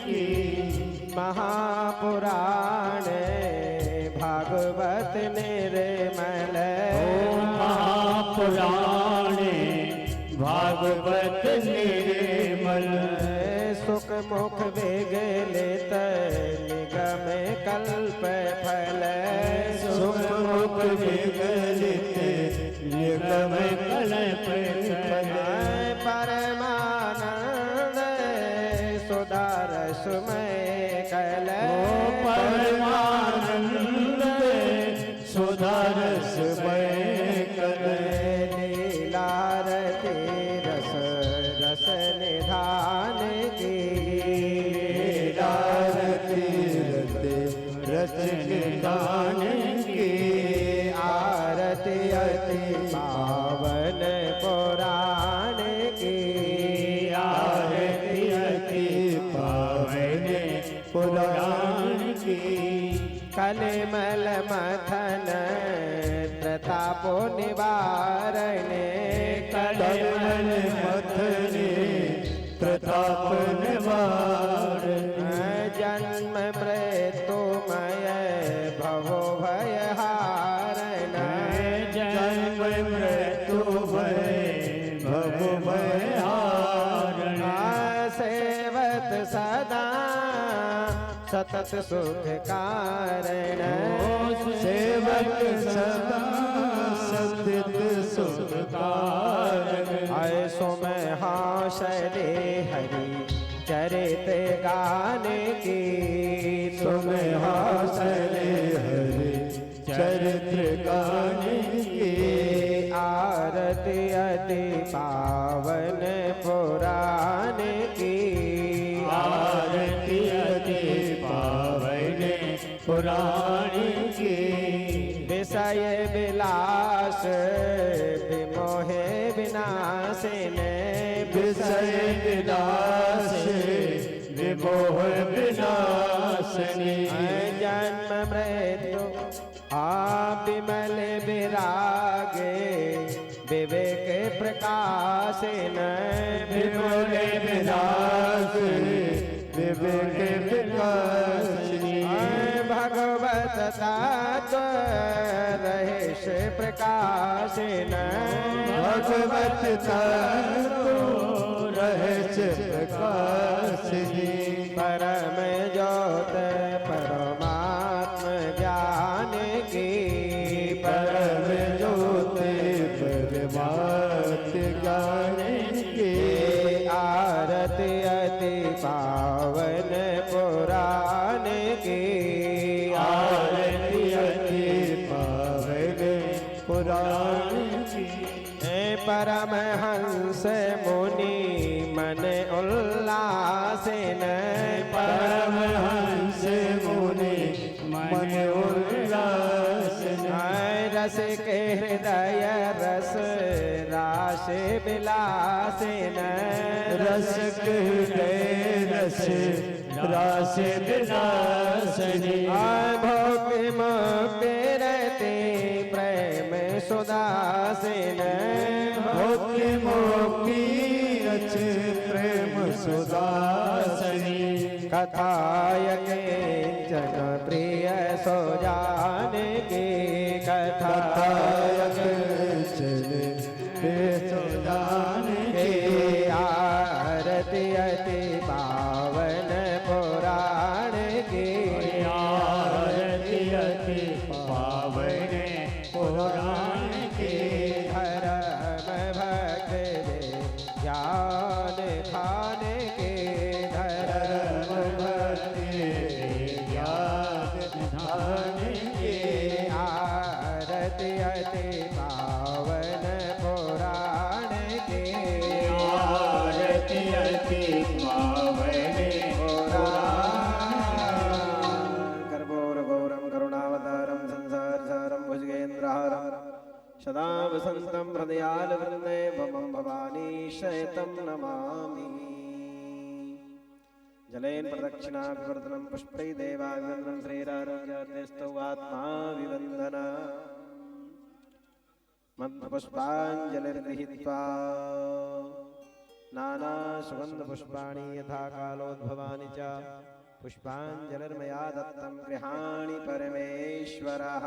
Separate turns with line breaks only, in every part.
की।
महापुराण भागवत निर्मल।
महापुराण भागवत निर्मल।
सुख मुख विगलित निगम कल्प फल।
सुख मुख विगलित निगम कल्प फल।
परमानंद सुधारस में कल।
परमानंद सुधारस में कल।
लीलारती रस रस निधान की।
लीलारती रस निधान की।
आरती अति पावन पुराण की।
आरती अति पावन पुराण की।
कलिमल मथन प्रतापो निवारण।
कलिमल मथन प्रताप निवारण।
जन्म मृत्युमय भवो भय हारण।
जन्म मृत्यु भय भव भय हारण।
सेवत सदा सतत सुख कारण।
सेवक सदा सतत सुख कारण।
ऐसो में हाशरे हरि चरित गान की।
तुम हासरे हरि चरित्र गान की।
आरती अति पावन पुराण की।
आरती अति पावन पुराण की।
विषय विलास विमोहे विनाशिन।
विषय विलास विमोह विनाशिनी।
जन्म मृत्यु विमल विरागे विवेक प्रकाशिन।
विमल विलास विवेक विकासिनी।
भगवत तत्व रहेश प्रकाशिन।
भगवत तत्व रहेश प्रकाशिनी।
परम ज्योत परमात्म ज्ञान की।
परम ज्योत परमात्म ज्ञान की।
आरती अति पावन पुराण की।
आरती अति पावन पुराण की।
परमहंस मुनि मन उल्लासिन।
परमहंस मुनि मन उल्लासिन।
रस के हृदय रस रास विलासिन।
रस के हृदय रस रास विलासिनी।
भोक्ति मुक्ति रति प्रेम सुदासिन।
भोक्ति मुक्ति रच प्रेम सुदासिनी।
कथाय जन प्रिय सो जान की। कथाय
चल सो जान
की। आरती अति पावन पुराण की।
आरती अति पावन पुराण की।
धर्म भक्त ज्ञान खान के। धर्म
भक्त ज्ञान धान की।
आरती अति पावन पुराण की।
आरती अति पावन पुराण।
कर्पूर गौरम करुणावतारम संसार सारम भुजगेन्द्रहारम सदा वसंतं हृदयाल वृंदे भवं भवानी शयतं नमामि। जलेन प्रदक्षिणा विवर्धनं पुष्पै देवाभिवन्दनं श्रीरारोग्यस्तौ आत्मा विवन्दन। मन्त्रपुष्पाञ्जलिर्गृहीत्वा नानासुगन्धपुष्पाणि यथा कालोद्भवानि च पुष्पाञ्जलिर्मया दत्तं गृहाणि परमेश्वरः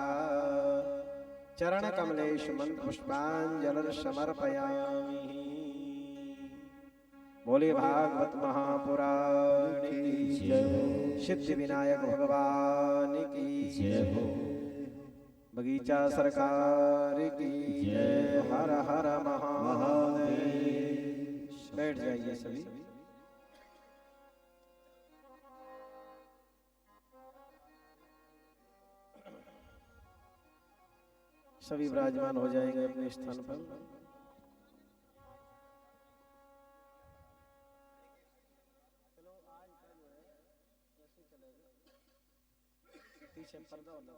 चरणकमलेषु मन्त्रपुष्पाञ्जलिर्समर्पयामि। बोले भागवत महापुराण की जय, सिद्धि विनायक भगवान की जय, बगीचा सरकार की जय। हर हर महादेव। बैठ जाइए सभी। सभी विराजमान हो जाएंगे अपने स्थान पर। पीछे पर्दा होना।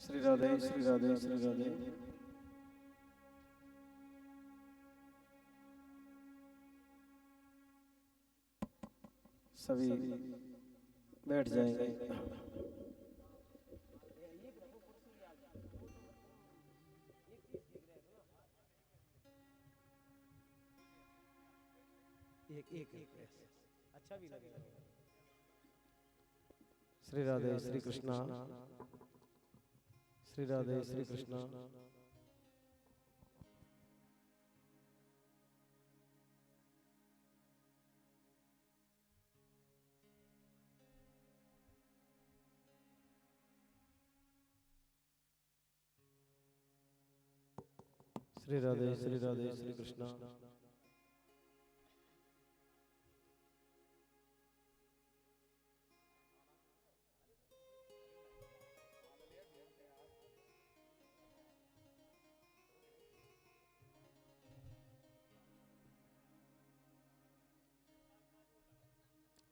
श्री राधे श्री राधे श्री राधे। सभी बैठ जाएंगे। एक अच्छा भी लगेगा। श्री राधे श्री कृष्णा, श्री राधे श्री कृष्णा। श्री राधे श्री राधे श्री कृष्णा।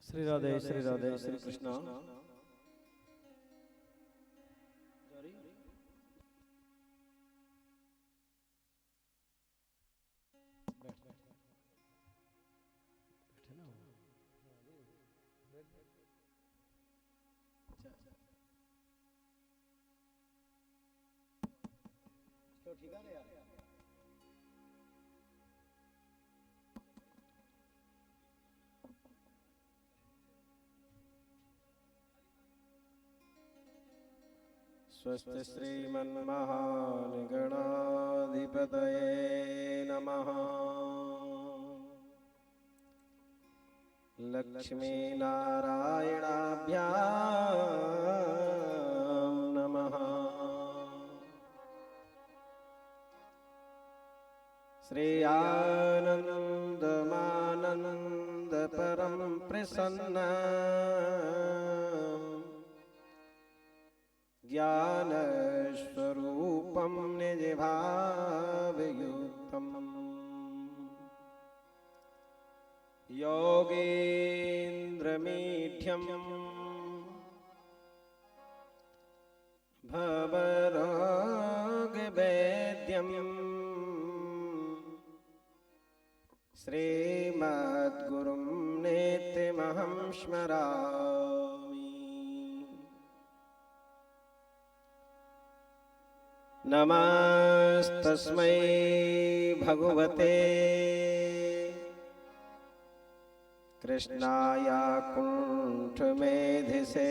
श्री राधे श्री कृष्णा। ठीक है यार। स्वस्ति श्रीमन्महागणाधिपतये नमः। लक्ष्मीनारायणाभ्यां नमः। श्री आनन्दमानन्द परं प्रसन्न ज्ञानस्वरूपं निजभावयुक्तं योगीन्द्रमीढ्यं भवरोगवैद्यं श्रीमद्गुरुं नित्यमहं स्मरामि। नमस्तस्मै भगवते कृष्णाय कुण्ठमेधिसे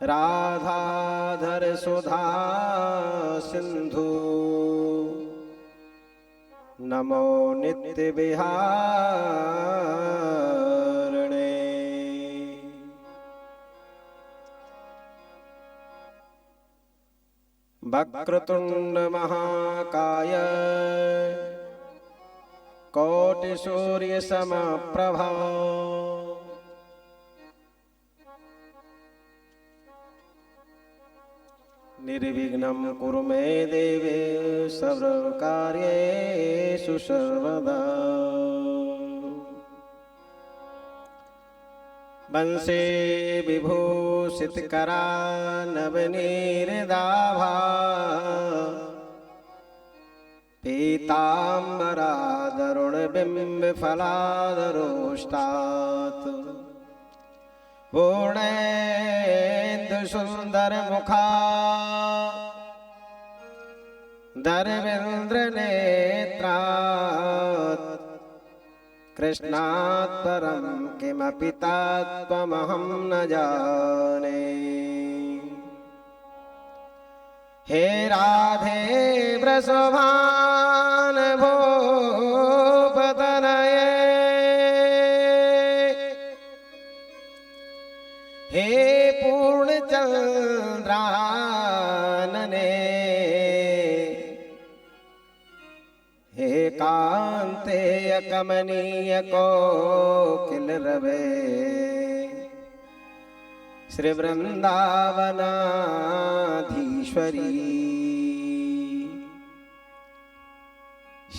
राधाधर सुधा सिंधु नमो नित्य विहारिणे। वक्रतुंड महाकाय कोटि सूर्य समप्रभा निर्विघ्नं कुरु मे देवे सर्वकार्येषु सर्वदा। वंशे विभूषितकरा नवनीरदाभा पीताम्बरादरुणबिम्बफलादरोष्टात् पूर्णेन्दु सुंदर मुखा दरवेन्द्र नेत्रात् कृष्णात् परं किमपि तत्त्वमहं न जाने। हे राधे वृषभान भूपतनये हे पूर्णचंद्रानने हे कांते कमनीय कोकिल रवे श्री वृंदावनाधीश्वरी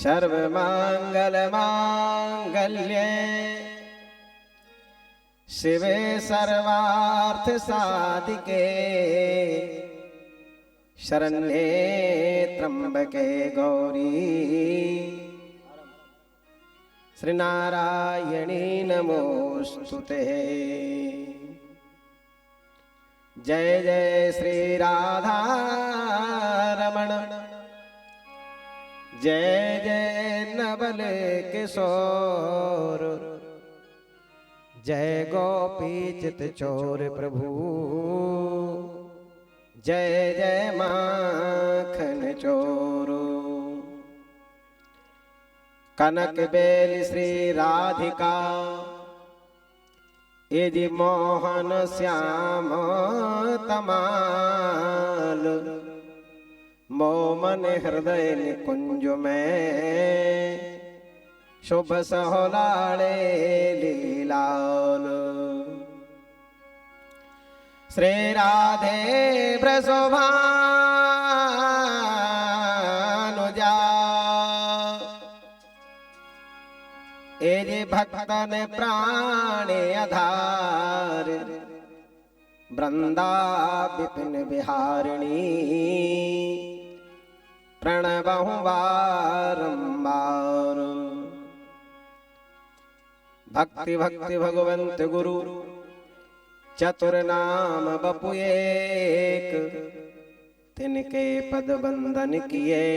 सर्वमंगल मांगल्ये शिवे सर्वार्थ साधिके शरण्ये त्र्यंबके गौरी श्री नारायणी नमोस्तुते। जय जय श्री राधा रमण जय जय नवल किशोर जय गोपी चित चोर प्रभु जय जय माखन चोरो। कनक बेल श्री राधिका यदि मोहन श्याम तमाल मोमन हृदय निकुंज में शुभ सोहलाले लीलाल। श्री राधे वृषभानुजा एजे भक्तन प्राण आधार वृंदा विपिन विहारिणी प्रणवहु बारंबार। भक्ति भक्ति भगवंत गुरु चतुर नाम बपु एक तिनके पद बंदन किए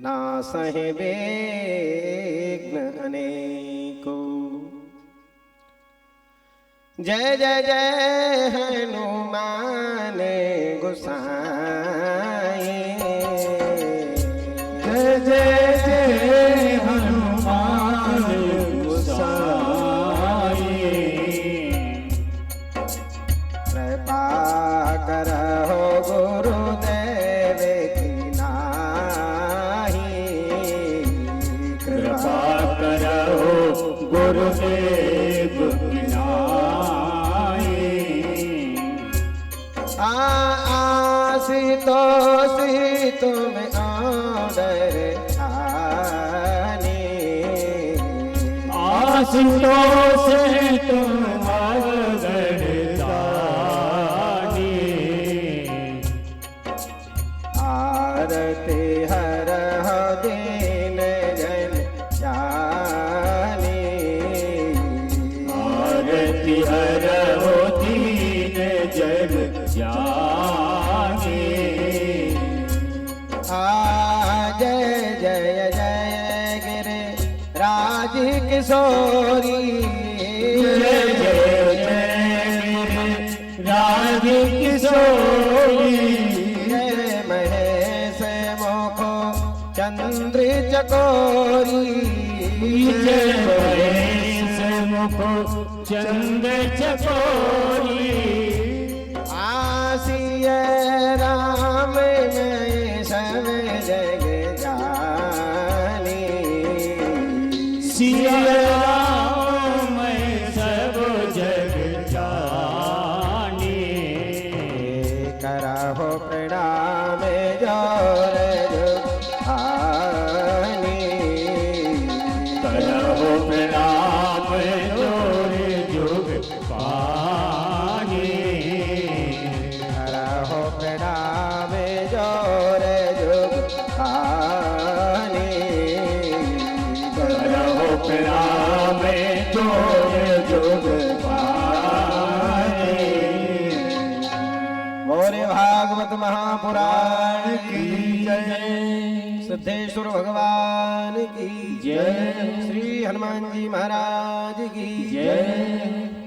ना सहे विघ्न अनेको। जय जय जय हनुमान गोसाई
जय जय जय हनुमान गोसाई
कृपा करहो गुरुदेव की नाही
कृपा करो गुरुदेव की नाई।
आशीतोषी तुम आदर आनी
आशीतोष तुम अवगणदानी
आरती हरह दीन जन जानी
आरती हरहो दीन जन जानी।
जय जय जय गिरि राज किशोरी
जय जय जय राज चोरी
जय महेश मुखो चंद्र चकोरी
जय महेश मुखो चंद्र चकोरी
आसिय राम में सब जग जानी
सिया राम सब जग जानी
करहो प्रणाम जोर जुहानी
करहो प्रणाम जोर जुग पानी
करहो प्रणाम जोर जुहानी
करहो प्रणाम जोर जुग पानी
मौर्य भागवत महापुराण की
जय
सिद्धेश्वर भगवान की
जय
श्री हनुमान जी महाराज की
जय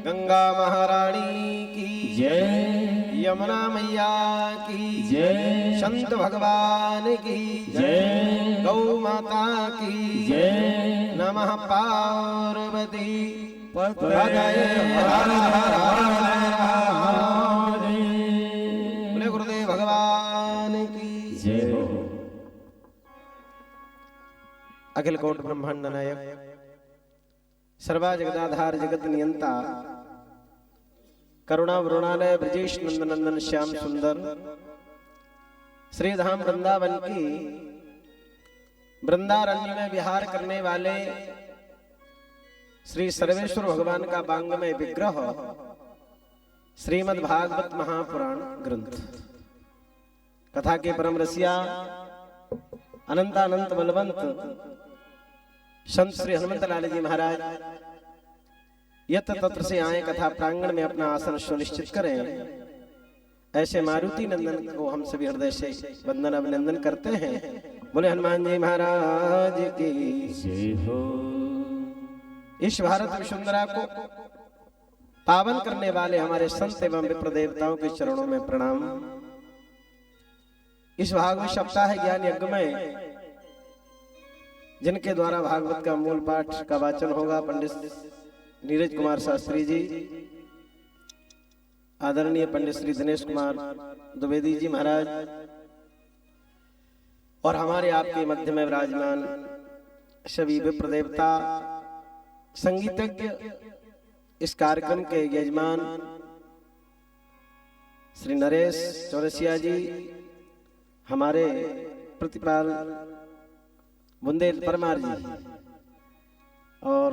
गंगा महारानी की
जय
यमुना मैया की
जय
संत भगवान की
जय
गौ माता की
जय
नमः पार्वती
पतये
हर हर
हरे
बोले गुरुदेव भगवान की
जय हो
अखिल कोट ब्रह्मांड नायक सर्वा जगदाधार जगत नियंता करुणा वरुणालय ब्रजेश नंदन नंदन श्याम सुंदर श्री धाम वृंदावन की वृंदारण्य में विहार करने वाले श्री सर्वेश्वर भगवान का वांगमय विग्रह श्रीमद् भागवत महापुराण ग्रंथ कथा के परम रसिया अनंतानंत बलवंत संत श्री हनुमत लाल जी महाराज यत्र तत्र से आए कथा प्रांगण में अपना आसन सुनिश्चित करें। ऐसे मारुति नंदन को हम सभी हृदय से वंदन अभिनंदन करते हैं। बोले हनुमान जी महाराज की
जय हो
इस भारत विश्वंदरा को पावन करने वाले हमारे संत एवं विप्र देवताओं के चरणों में प्रणाम। इस भागवत सप्ताह ज्ञान यज्ञ में जिनके द्वारा भागवत का मूल पाठ का वाचन होगा पंडित नीरज कुमार शास्त्री जी, आदरणीय पंडित श्री दिनेश कुमार द्विवेदी जी महाराज और हमारे आपके मध्य में विराजमान सभी विप्र देवता, संगीतज्ञ, इस कार्यक्रम के यजमान श्री नरेश चौरसिया जी, हमारे प्रतिपाल बुंदेल परमार जी और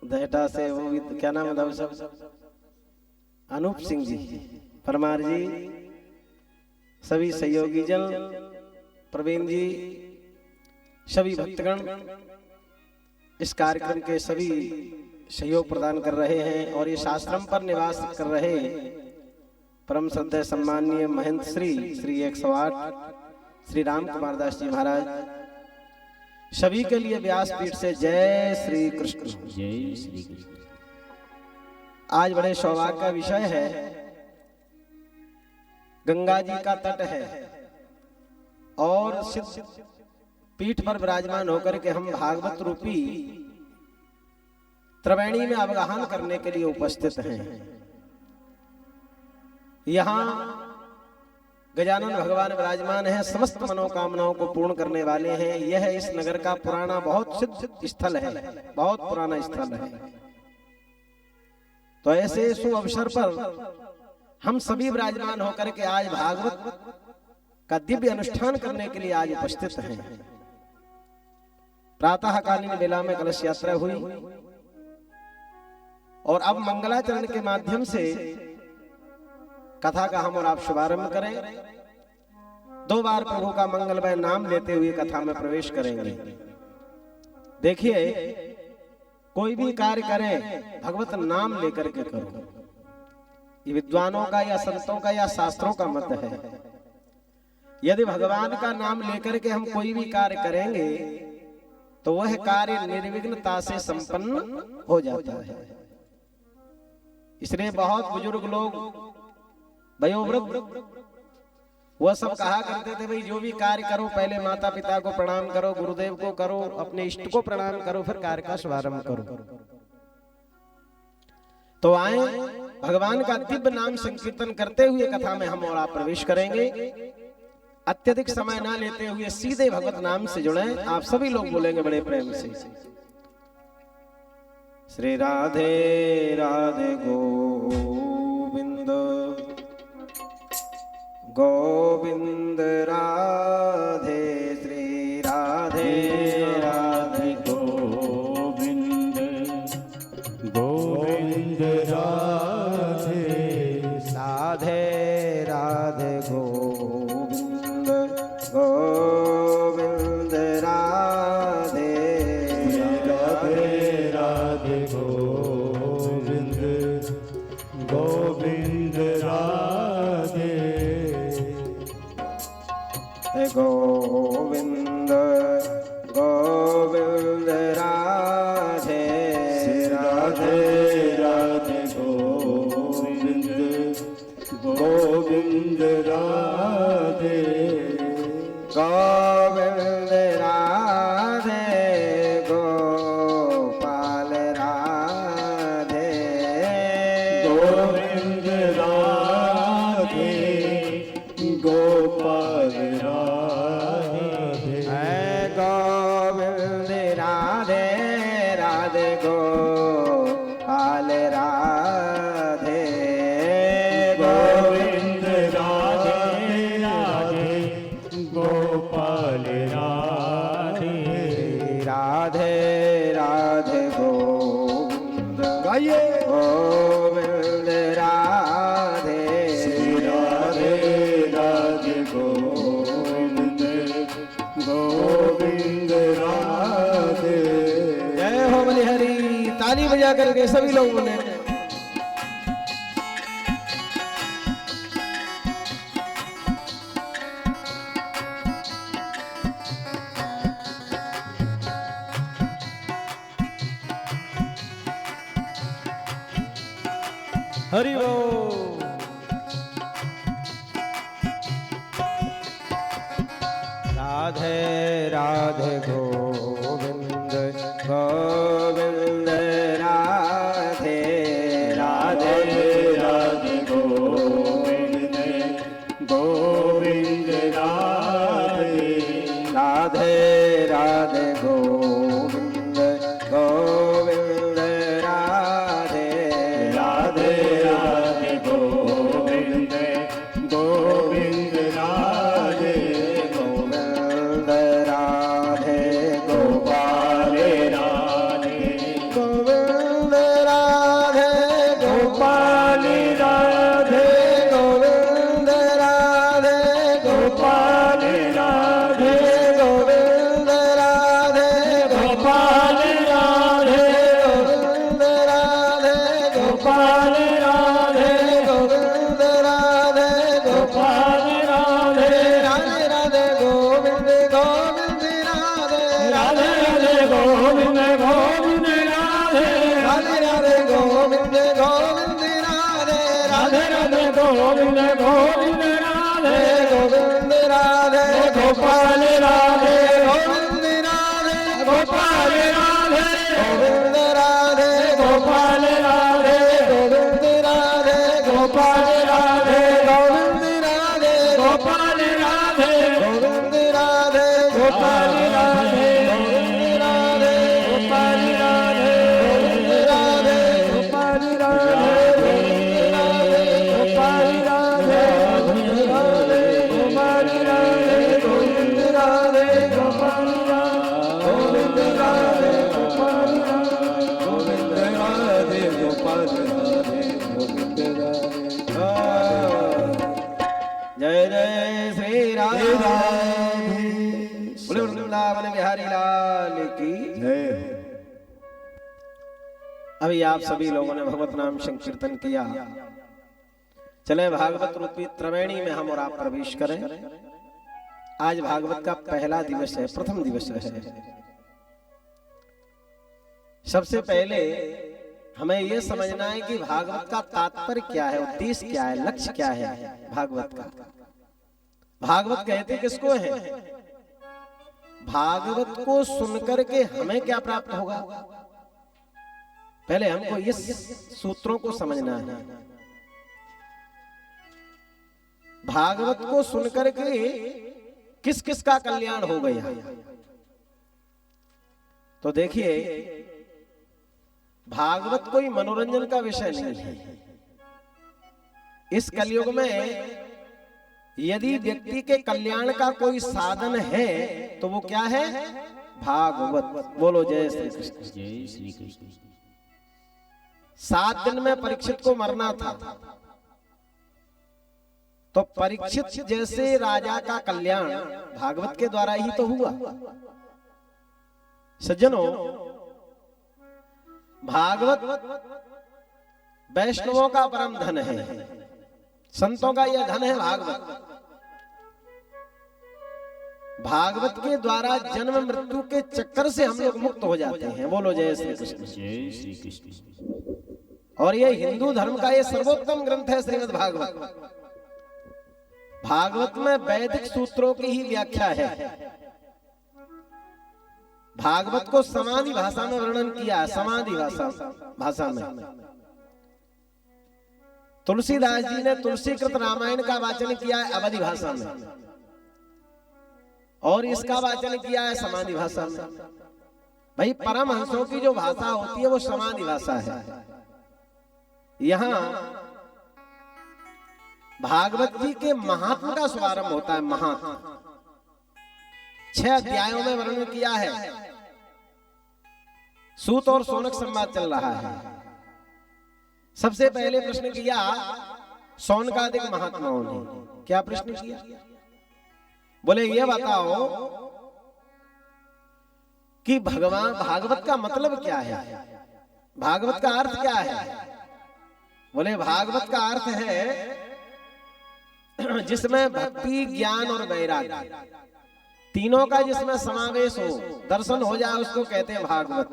दहेटा से वो भी क्या नाम है सब अनूप सिंह जी परमार जी, सभी सहयोगी जन, प्रवीण जी, सभी भक्तगण इस कार्यक्रम के सभी सहयोग प्रदान कर रहे हैं और इस आश्रम पर निवास कर रहे परम श्रद्धेय सम्माननीय महंत श्री 108 श्री राम कुमार दास जी महाराज, सभी के लिए व्यासपीठ से जय श्री कृष्ण।
जय श्री कृष्ण।
आज बड़े सौभाग्य का विषय है, गंगा जी का तट है और सिद्ध पीठ पर विराजमान होकर के हम भागवत रूपी त्रिवेणी में अवगाहन करने के लिए उपस्थित हैं। यहाँ गजानन भगवान विराजमान हैं, समस्त मनोकामनाओं को पूर्ण करने वाले हैं। यह इस नगर का पुराना बहुत सिद्ध स्थल है, बहुत पुराना स्थल है। तो ऐसे शुभ अवसर पर हम सभी विराजमान होकर के आज भागवत का दिव्य अनुष्ठान करने के लिए आज उपस्थित हैं। प्रातःकालीन वेला में कलश यात्रा हुई और अब मंगलाचरण के माध्यम से कथा का हम और आप शुभारंभ करें। 2 बार प्रभु का मंगलमय नाम लेते हुए कथा में प्रवेश करेंगे। देखिए, कोई भी कार्य करें भगवत नाम लेकर के करो। ये विद्वानों का या संतों का या शास्त्रों का मत है। यदि भगवान का नाम लेकर के हम कोई भी कार्य करेंगे तो वह कार्य निर्विघ्नता से संपन्न हो जाता है। इसलिए बहुत बुजुर्ग लोग वयोवृद्ध वह सब कहा करते थे भाई जो भी कार्य करो पहले माता पिता को प्रणाम करो, गुरुदेव को करो, अपने इष्ट को प्रणाम करो, फिर कार्य का शुभारंभ करो। तो आए भगवान का दिव्य नाम संकीर्तन करते हुए कथा में हम और आप प्रवेश करेंगे। अत्यधिक समय ना लेते हुए सीधे भगवत नाम से जुड़े। आप सभी लोग बोलेंगे बड़े प्रेम से, श्री राधे राधे गोविंद गोविंद राधे, श्री राधे राधे
गोविंद गोविंद राधे,
राधे राधे गोविंद गोविंद राधे,
राधे राधे गोविंद गोविंद राधे,
गोविंद गोविंद राधे,
राधे राधे गोविंद गोविंद राधे,
गोविंद राधे गोपाल राधे,
गोविंद राधे गोपाल राधे,
गोविंद राधे राधे गोपाल राधे,
गोविंद राधे राधे गोपाल राधे,
राधे राधे गोविंद
गाइए
गोविंद राधे,
राधे राधे गोविंद गोविंद राधे,
जय हो बलिहरी। ताली बजा करके सभी लोग बोले हरि बोल। राधे राधे गोविंद गोविंद राधे, राधे
राधे गोविंद गोविंद राधे,
राधे राधे गोविंद गोविंद राधे,
राधे राधे गोविंद गोविंद राधे,
गोविंद राधे
गोपाल राधे,
गोविंद राधे
गोपाल राधे,
गोविंद राधे
गोपाल राधे,
गोविंद राधे
गोपाल राधे,
गोविंद राधे
गोपाल राधे,
गोविंद राधे
गोपाल राधे,
राधे राधे गोविंद गोविंद राधे,
राधे राधे गोविंद गोविंद राधे,
राधे राधे गोविंद गोविंद राधे,
राधे राधे गोविंद गोविंद राधे,
गोविंद राधे
गोपाल राधे,
गोविंद राधे
गोपाल राधे,
गोविंद राधे
गोपाल राधे,
गोविंद राधे
गोपाल राधे,
गोविंद राधे
गोपाल राधे,
गोविंद राधे
गोपाल राधे,
गोविंद राधे
गोपाल राधे,
गोविंद राधे
गोपाल राधे, गोपाल राधे, गोपाल राधे,
गोविंद राधे
गोपाल
गोविंद राधे
गोपाल
गोविंद राधे गोपाल राधे गोविंद राधे। जय जय श्री राधे बोले वृंदावन बिहारी लाल की
जय।
अभी आप सभी लोगों ने भगवत नाम संकीर्तन किया। चले भागवत रूपी त्रिवेणी में हम और आप प्रवेश करें। आज भागवत का पहला दिवस है, प्रथम दिवस है। सबसे पहले हमें यह समझना है कि भागवत का तात्पर्य क्या है, उद्देश्य क्या है, लक्ष्य क्या है भागवत का। भागवत कहते किसको है? भागवत को सुनकर के हमें क्या प्राप्त होगा, पहले हमको इस सूत्रों को समझना है। भागवत को सुनकर के किस किस का कल्याण हो गया। तो देखिए, भागवत कोई मनोरंजन का विषय नहीं है। इस कलयुग में यदि व्यक्ति के कल्याण का कोई साधन है तो वो क्या है? भागवत। बोलो जय श्री कृष्ण।
जय श्री कृष्ण।
7 दिन में परीक्षित को मरना था, तो परीक्षित जैसे राजा का कल्याण भागवत के द्वारा ही तो हुआ। सज्जनों, भागवत वैष्णवों का परम धन है, संतों का यह धन है भागवत। भागवत के द्वारा जन्म मृत्यु के चक्कर से हम लोग मुक्त हो जाते हैं। बोलो जय श्री कृष्ण।
जय श्री कृष्ण।
और ये हिंदू धर्म का ये सर्वोत्तम ग्रंथ है श्रीमद् भागवत। भागवत में वैदिक सूत्रों की ही व्याख्या है। भागवत को समाधि भाषा में वर्णन किया, समाधि भाषा में। तुलसीदास जी ने तुलसीकृत रामायण का वाचन किया है अवधि भाषा में, और इसका वाचन किया है समाधि भाषा में। भाई, परमहंसों की जो भाषा होती है वो समाधि भाषा है। यहां भागवत जी के महात्म का शुभारंभ होता है। महात्म 6 अध्यायों में वर्णन किया है। सूत और शौनक संवाद चल रहा है। सबसे पहले प्रश्न किया शौनकादिक महात्माओं ने। क्या प्रश्न किया? बोले ये बताओ कि भगवान भागवत का मतलब क्या है, भागवत का अर्थ क्या है? बोले भागवत का अर्थ है जिसमें भक्ति, ज्ञान और वैराग्य तीनों का जिसमें समावेश हो, दर्शन हो जाए, उसको कहते हैं भागवत।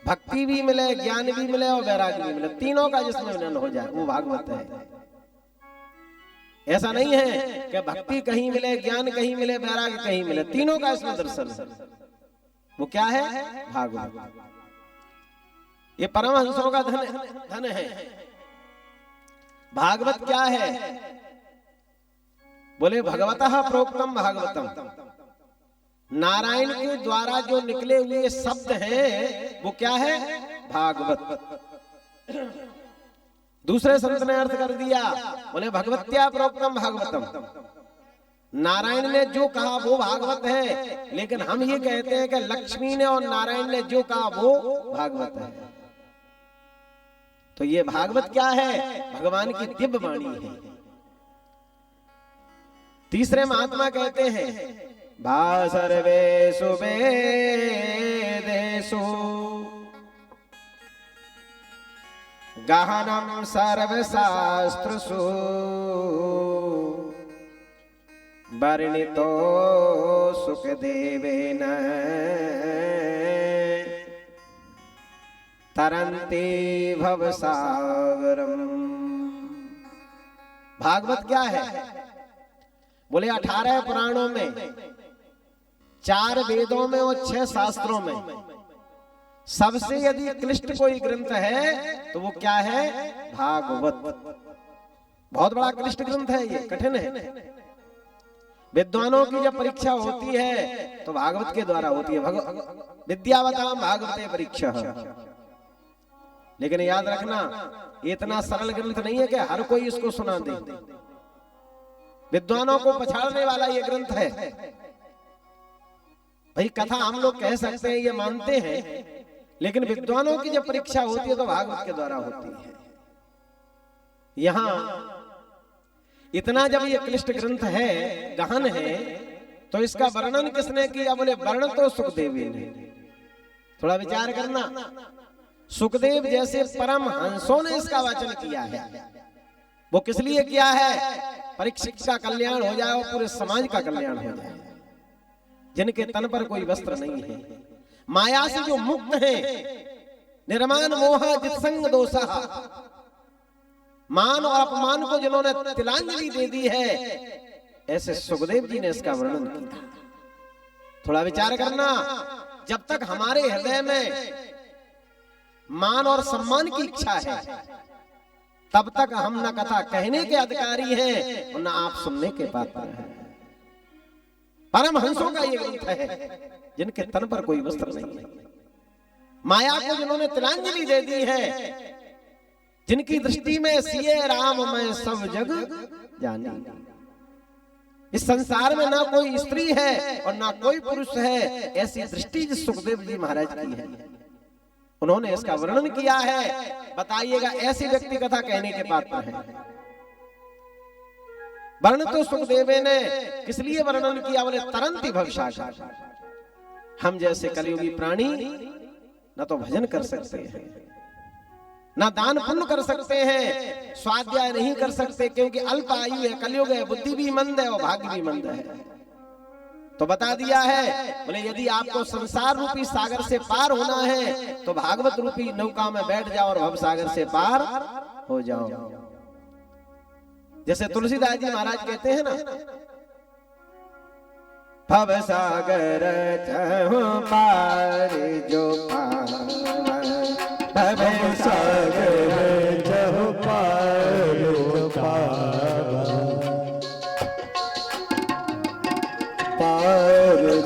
भक्ति भी मिले, ज्ञान भी मिले और वैराग्य भी मिले, तीनों का जिसमें मिलन हो जाए वो भागवत है। ऐसा नहीं है कि भक्ति कहीं मिले, ज्ञान कहीं मिले, वैराग्य कहीं मिले, तीनों का इसमें दर्शन है। वो क्या है? भागवत। ये परमहंसों का धन है। भागवत क्या है? बोले भगवतः प्रोक्तम भागवतम। नारायण के द्वारा जो निकले हुए शब्द हैं वो क्या है? भागवत। दूसरे संत ने अर्थ कर दिया, बोले भगवत्या प्रोक्तम भागवतम। नारायण ने जो कहा वो भागवत है, लेकिन हम ये कहते हैं कि लक्ष्मी ने और नारायण ने जो कहा वो भागवत है। तो ये भागवत क्या है? भगवान की दिव्य वाणी है। तीसरे महात्मा कहते हैं भा सर्वेषु वेदेषु गहनं सर्वशास्त्रषु वर्णितो सुखदेवेन तरन्ति भवसागरम। भागवत क्या है? बोले 18 पुराणों में, 4 वेदों में और 6 शास्त्रों में सबसे यदि क्लिष्ट कोई ग्रंथ है तो वो क्या है? भागवत। बहुत बड़ा क्लिष्ट ग्रंथ है, ये कठिन है। विद्वानों की जब परीक्षा होती है तो भागवत के द्वारा होती है। विद्यावताम भागवते परीक्षा। लेकिन याद रखना, इतना सरल ग्रंथ नहीं है कि हर कोई इसको सुना दे। विद्वानों को पछाड़ने वाला ये ग्रंथ है। भाई, कथा हम लोग कह सकते हैं, ये मानते हैं, लेकिन विद्वानों की जब परीक्षा होती है तो भागवत के द्वारा होती है। यहां इतना जब ये क्लिष्ट ग्रंथ है, गहन है, तो इसका वर्णन किसने किया? बोले वर्णन तो सुखदेव ने। थोड़ा विचार करना, सुखदेव जैसे परम हंसों ने इसका वाचन किया है। वो किस लिए किया है? परीक्षित का कल्याण हो जाए और पूरे समाज का कल्याण हो जाए। जिनके तन पर कोई वस्त्र नहीं है, माया से जो मुक्त हैं, निर्माण मोहा जित्संग दोषा, मान और अपमान को जिन्होंने तिलांजलि दे दी है, ऐसे सुखदेव जी ने इसका वर्णन किया। थोड़ा विचार करना, जब तक हमारे हृदय में मान और सम्मान की इच्छा है, तब तक हम न कथा कहने के अधिकारी हैं और न आप सुनने के पात्र हैं। परमहंसों का ये ग्रंथ है जिनके तन पर कोई वस्त्र नहीं है, माया को जिन्होंने तिलांजलि दे दी है, जिनकी दृष्टि में सिए राम मैं सब जग जानी। इस संसार में ना कोई स्त्री है और ना कोई पुरुष है, ऐसी दृष्टि जिस सुखदेव जी महाराज की है, उन्होंने इसका वर्णन किया है। बताइएगा ऐसी व्यक्ति कथा कहने के पात्र है? वर्ण तो सुखदेव ने किस लिए वर्णन किया? बोले तरंती भवसागर। हम जैसे कलियुगी प्राणी न तो भजन कर सकते हैं, ना दान पुण्य कर सकते हैं, स्वाध्याय नहीं कर सकते, क्योंकि अल्प आयु है, कलयुग है, बुद्धि भी मंद है और भाग्य भी मंद है। तो बता दिया है, बोले यदि आपको संसार रूपी सागर से पार होना है तो भागवत रूपी नौका में बैठ जाओ और भव सागर से पार हो जाओ। जैसे तुलसीदास जी महाराज कहते हैं ना, भव सागर चहु पार जो पार, भव सागर चहु पार जो पार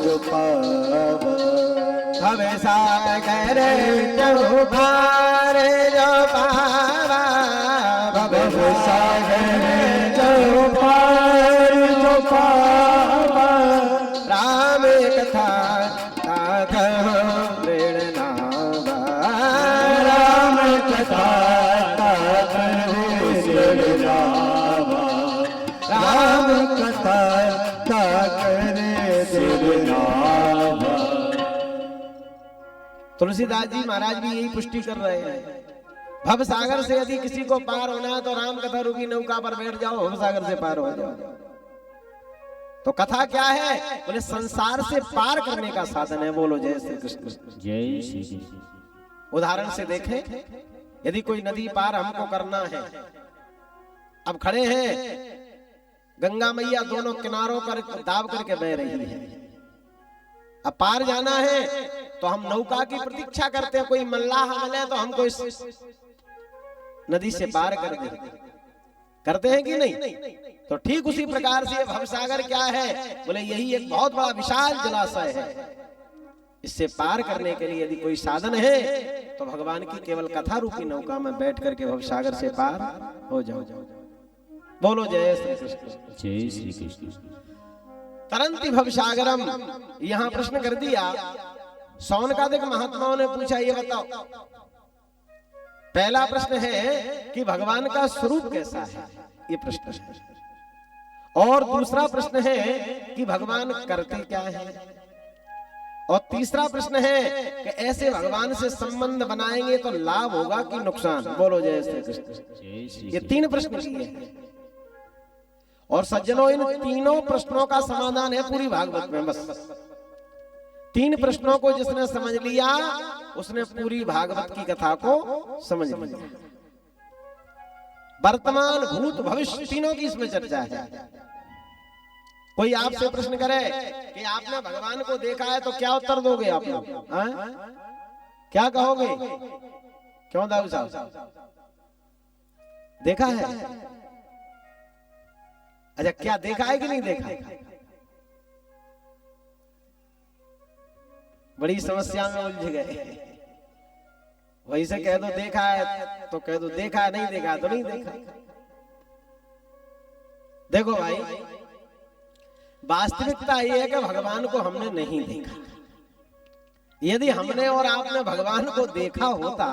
जो पार, भव सागर चहु पार जो पार, भव सागर चहु पार जो पार, राम कथा प्रेरणा, राम कथा राम कथा तुलसीदास जी महाराज भी यही पुष्टि कर रहे हैं। भव सागर से यदि किसी को पार होना है तो राम कथा रूपी नौका पर बैठ जाओ, भव सागर से पार हो जाओ। तो कथा क्या है? बोले संसार से पार करने का साधन है। बोलो जय श्री कृष्ण।
जय श्री कृष्ण।
उदाहरण से देखें, यदि कोई नदी पार हमको करना है, अब खड़े हैं, गंगा मैया दोनों किनारों पर दाब करके बह रही है, अब पार जाना है तो हम नौका की प्रतीक्षा करते हैं, कोई मल्लाह मिले तो हमको इस नदी से पार कर दे, करते हैं कि नहीं? तो ठीक उसी प्रकार से भवसागर क्या है? बोले यही एक बहुत बड़ा विशाल जलाशय है। इससे पार करने के लिए यदि कोई साधन है तो भगवान की केवल कथा रूपी नौका में बैठ करके भवसागर से पार हो जाओ। बोलो जय श्री कृष्ण।
जय श्री कृष्ण।
तरंती भवसागरम, यहां प्रश्न कर दिया। सौनकादिक महात्माओं ने पूछा, ये बताओ, पहला प्रश्न है कि भगवान का स्वरूप कैसा है, ये प्रश्न है। और दूसरा प्रश्न है कि भगवान करते क्या है। और तीसरा प्रश्न है कि ऐसे भगवान से संबंध बनाएंगे तो लाभ होगा कि नुकसान। बोलो जय श्री कृष्ण। ये तीन प्रश्न किए हैं और सज्जनों इन तीनों प्रश्नों का समाधान है पूरी भागवत में। बस तीन प्रश्नों को जिसने समझ लिया उसने पूरी भागवत की कथा को समझ लिया। वर्तमान भूत भविष्य तीनों की इसमें चर्चा है। कोई आपसे प्रश्न करे कि आपने भगवान को देखा है तो क्या उत्तर दोगे आप लोग? क्या कहोगे? क्यों दाऊ साहब, देखा है? अच्छा, क्या देखा है कि नहीं देखा? बड़ी समस्या में उलझ गए। वही से कह दो देखा है तो कह दो देखा है, नहीं देखा तो नहीं देखा। देखो भाई, वास्तविकता ये है कि भगवान को हमने नहीं देखा। यदि हमने और आपने भगवान को देखा होता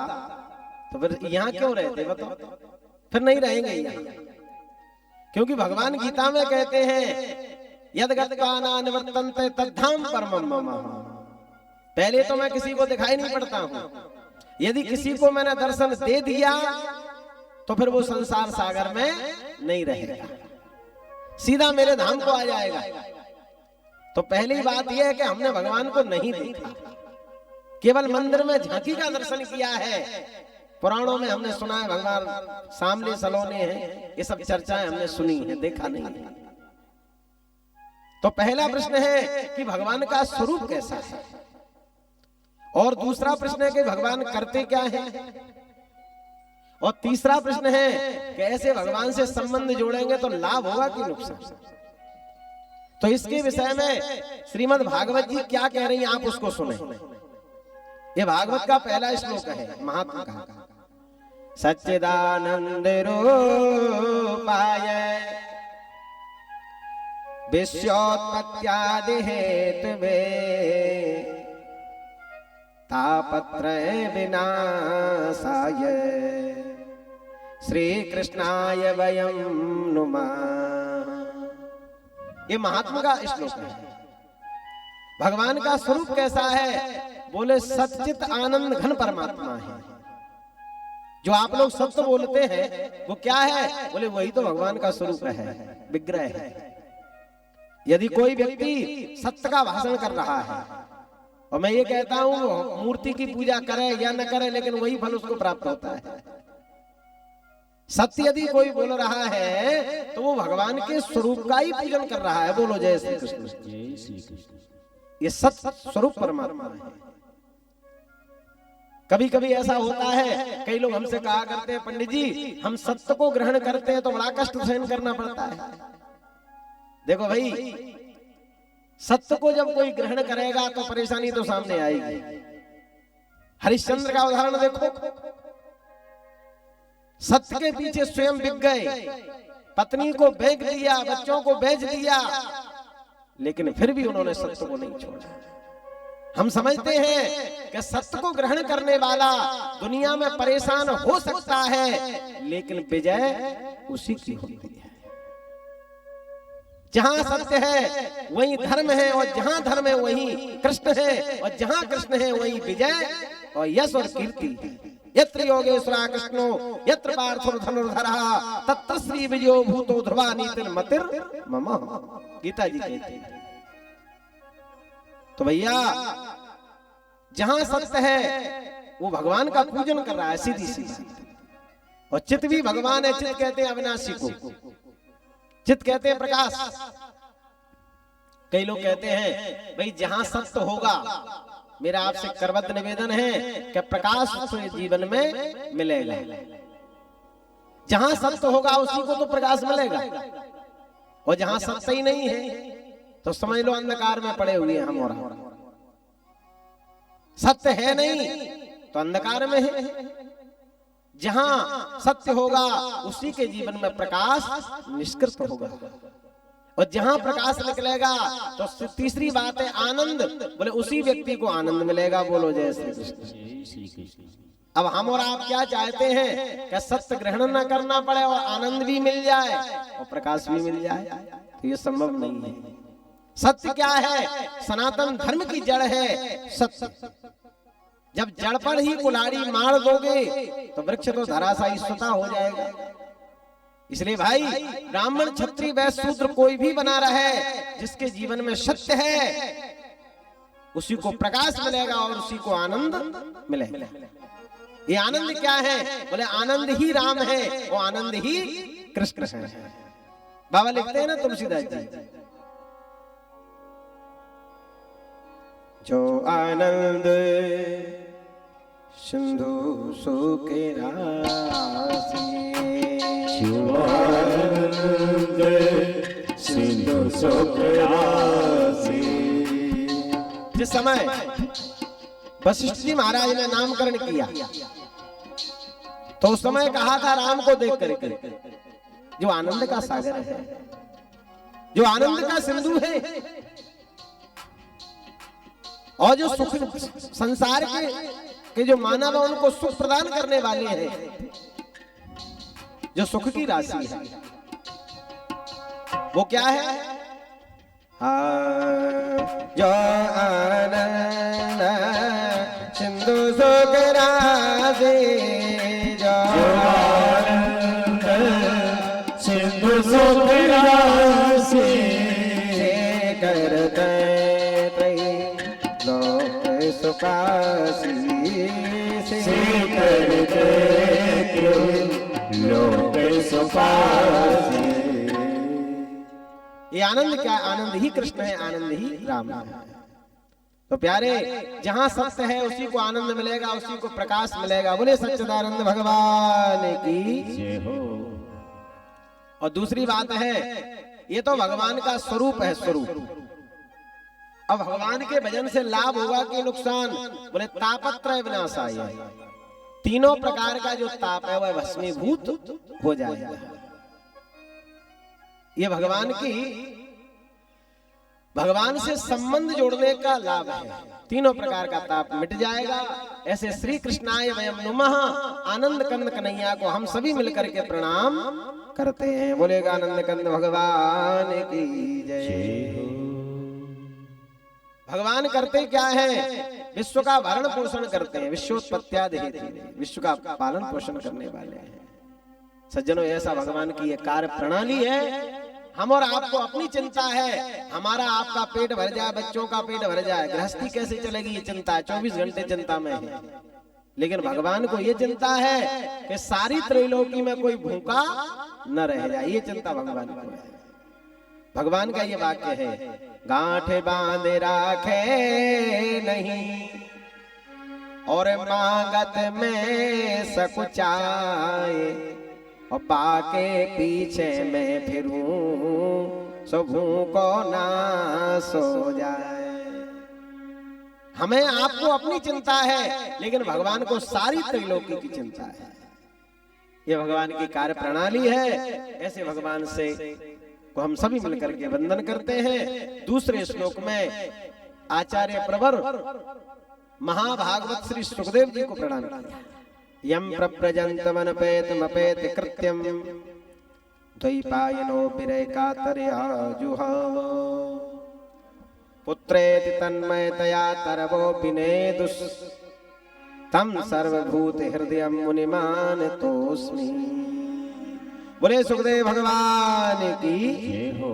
तो फिर यहाँ क्यों रहते बताओ? फिर नहीं रहेंगे यहाँ, क्योंकि भगवान गीता में कहते हैं यद गत्वा न निवर्तन्ते तद्धाम परमम मम। पहले तो मैं किसी को दिखाई नहीं पड़ता हूं, यदि किसी को मैंने दर्शन दे दिया तो फिर वो संसार सागर में नहीं रहेगा, सीधा मेरे धाम को आ जाएगा। तो पहली बात यह है कि हमने भगवान को नहीं देखा। केवल मंदिर में झांकी का दर्शन किया है। पुराणों में हमने सुना है भगवान सामने सलोने हैं, ये सब चर्चाएं हमने सुनी है, देखा नहीं है। तो पहला प्रश्न है कि भगवान का स्वरूप कैसा है, और दूसरा प्रश्न है कि भगवान करते क्या है, और तीसरा प्रश्न है कि ऐसे भगवान से संबंध जोड़ेंगे तो लाभ होगा कि नुकसान। तो इसके विषय में श्रीमद् भागवत जी क्या कह रही हैं आप उसको सुने। ये भागवत का पहला श्लोक है महात्मा का। सच्चिदानंद रूपाय विश्वोत्पत्त्यादि हेतवे तापत्रय विनाशाय श्री कृष्णाय वयं नुमः। ये महात्मा का श्लोक है। भगवान का स्वरूप कैसा है, बोले सच्चित आनंद घन परमात्मा है। जो आप लोग सत्य बोलते हैं वो क्या है, बोले वही तो भगवान का स्वरूप है, विग्रह है। यदि कोई व्यक्ति सत्य का भाषण कर रहा है और मैं ये कहता हूं मूर्ति की पूजा करे या न करे, लेकिन वही फल उसको प्राप्त होता है। सत्य यदि कोई बोल रहा है तो वो भगवान के स्वरूप का ही पूजन कर रहा है। बोलो जय श्री कृष्ण। जय श्री कृष्ण। ये सत्य स्वरूप परमात्मा है। कभी कभी ऐसा होता है, कई लोग हमसे कहा करते हैं पंडित जी हम सत्य को ग्रहण करते हैं तो बड़ा कष्ट सहन करना पड़ता है। देखो भाई, सत्य को जब कोई ग्रहण करेगा तो परेशानी तो सामने आएगी। हरिश्चंद्र का उदाहरण देखो, सत्य के पीछे स्वयं बिक गए, पत्नी को बेच दिया, बच्चों को बेच दिया, लेकिन फिर भी उन्होंने सत्य को नहीं छोड़ा। हम समझते हैं कि सत्य को ग्रहण करने वाला दुनिया में परेशान हो सकता है, लेकिन विजय उसी की होती है। जहां सत्य है वहीं धर्म है, और जहां धर्म है वहीं कृष्ण है, और जहां कृष्ण है वहीं विजय और यश और कीर्ति है। यत्र योगेश्वरा कृष्णो यत्र पार्थो धनुर्धरः तत्र श्री विजयो भूतो ध्रुवा नीतिर् मतिर् मम। गीता जी कहते हैं। तो भैया जहां सत्य है वो भगवान का पूजन कर रहा है, सीधी सी। और चित भी भगवान है। चित कहते हैं अविनाशी को, चित कहते हैं प्रकाश। कई लोग कहते हैं भाई जहां सत्य होगा, मेरा आपसे करबद्ध निवेदन है कि प्रकाश जीवन में मिलेगा। जहां सत्य होगा उसी को तो प्रकाश मिलेगा, और जहां सत्य ही नहीं है तो समझ लो अंधकार में पड़े हुए हैं हम। और सत्य है नहीं तो अंधकार में है। जहां सत्य होगा उसी के जीवन में प्रकाश निष्कृत होगा, और जहां प्रकाश निकलेगा तो तीसरी बात है आनंद। बोले उसी व्यक्ति को आनंद मिलेगा। बोलो जय श्री कृष्ण। अब हम और आप क्या चाहते हैं कि सत्य ग्रहण न करना पड़े और आनंद भी मिल जाए और प्रकाश भी मिल जाए, तो ये संभव नहीं है। सत्य क्या है, सनातन धर्म की जड़ है सत्य। जब जड़ पर ही कुल्हाड़ी मार दोगे तो वृक्ष तो धराशायी स्वतः हो जाएगा। इसलिए भाई ब्राह्मण क्षत्रिय वैश्य शूद्र कोई भी बना रहे, जिसके जीवन में सत्य है उसी को प्रकाश मिलेगा और उसी को आनंद मिलेगा। ये आनंद क्या है, बोले आनंद ही राम है और आनंद ही कृष्ण है। बाबा लिखते हैं ना तुलसीदास जी, जो आनंद सिंधु सुके राशि,
जो आनंद सिंधु सुके राशि।
जिस समय वशिष्ठ जी महाराज ने नामकरण किया तो उस समय कहा था राम को देख करके, जो आनंद का सागर है, जो आनंद का सिंधु है, और जो सुख संसार के जो मानव है उनको सुख प्रदान करने वाले हैं, जो सुख की राशि है, वो क्या है? जो आनंद सिंधु सुख राशि, जो
आनंद सिंधु सुख राशि,
करते सुपासी
करते लोक सुपासी।
ये आनंद क्या? आनंद ही कृष्ण है, आनंद ही राम है। तो प्यारे, जहां सत्य है उसी को आनंद मिलेगा, उसी को प्रकाश मिलेगा। बोले सच्चिदानंद भगवान की
जय हो।
और दूसरी बात है, ये तो भगवान का स्वरूप है, स्वरूप। अब भगवान के भजन से लाभ होगा कि नुकसान? बोले तापत्रय विनाशाय, तीनों प्रकार का जो ताप है वह भस्मीभूत हो जाएगा। ये भगवान से संबंध जोड़ने का लाभ है। तीनों प्रकार का ताप मिट जाएगा। ऐसे श्री कृष्णाय वयम नुमः, आनंद कंद कन्हैया को हम सभी मिलकर के प्रणाम करते हैं। बोलेगा आनंद कंद भगवान की जय। भगवान करते क्या है? विश्व का भरण पोषण करते हैं। विश्वोत्पत्त्यादि, विश्व का पालन पोषण करने वाले हैं। सज्जनों, ऐसा भगवान की ये कार्य प्रणाली है। हम और आपको अपनी चिंता है, हमारा आपका पेट भर जाए, बच्चों का पेट भर जाए, गृहस्थी कैसे चलेगी ये चिंता है, 24 घंटे चिंता में है। लेकिन भगवान को ये चिंता है कि सारी त्रैलोकी में कोई भूखा न रह जाए। ये चिंता भगवान को है। भगवान का ये वाक्य है, गांठ बांधे राखे नहीं और मांगत में सकुचाए, और बाके पीछे मैं फिरूं सबू को ना सो जाए। हमें आपको अपनी चिंता है, लेकिन भगवान को सारी त्रैलोकी की चिंता है। ये भगवान की कार्य प्रणाली है। ऐसे भगवान से को हम सभी मिलकर के वंदन करते हैं। दूसरे श्लोक में आचार्य प्रवर महाभागवत श्री सुखदेव जी को प्रणाम किया। यम प्रव्रजन्तमनपेतमपेत कृत्यम द्वैपायनो विरैकातर्याजुहाव, पुत्रेति तन्मयतया तरवोऽपि नेदुस्, तम सर्वभूत हृदय मुनिमानतोऽस्मि। बोले सुखदेव भगवान की
जय हो।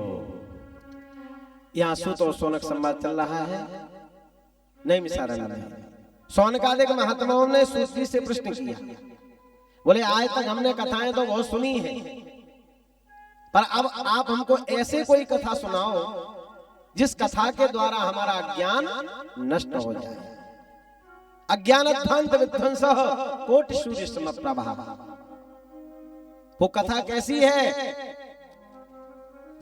यहाँ सूत और सोनक संवाद चल रहा है। नहीं मिसारण है। सौनकादिक महात्माओं ने सूत जी से प्रश्न किया। बोले आज तक हमने कथाएं तो बहुत सुनी है, पर अब आप हमको ऐसे कोई कथा सुनाओ जिस कथा के द्वारा हमारा ज्ञान नष्ट हो जाए। अज्ञानध्वंत विध्वंसः कोटि सूर्य समप्रभा। वो कथा कैसी है?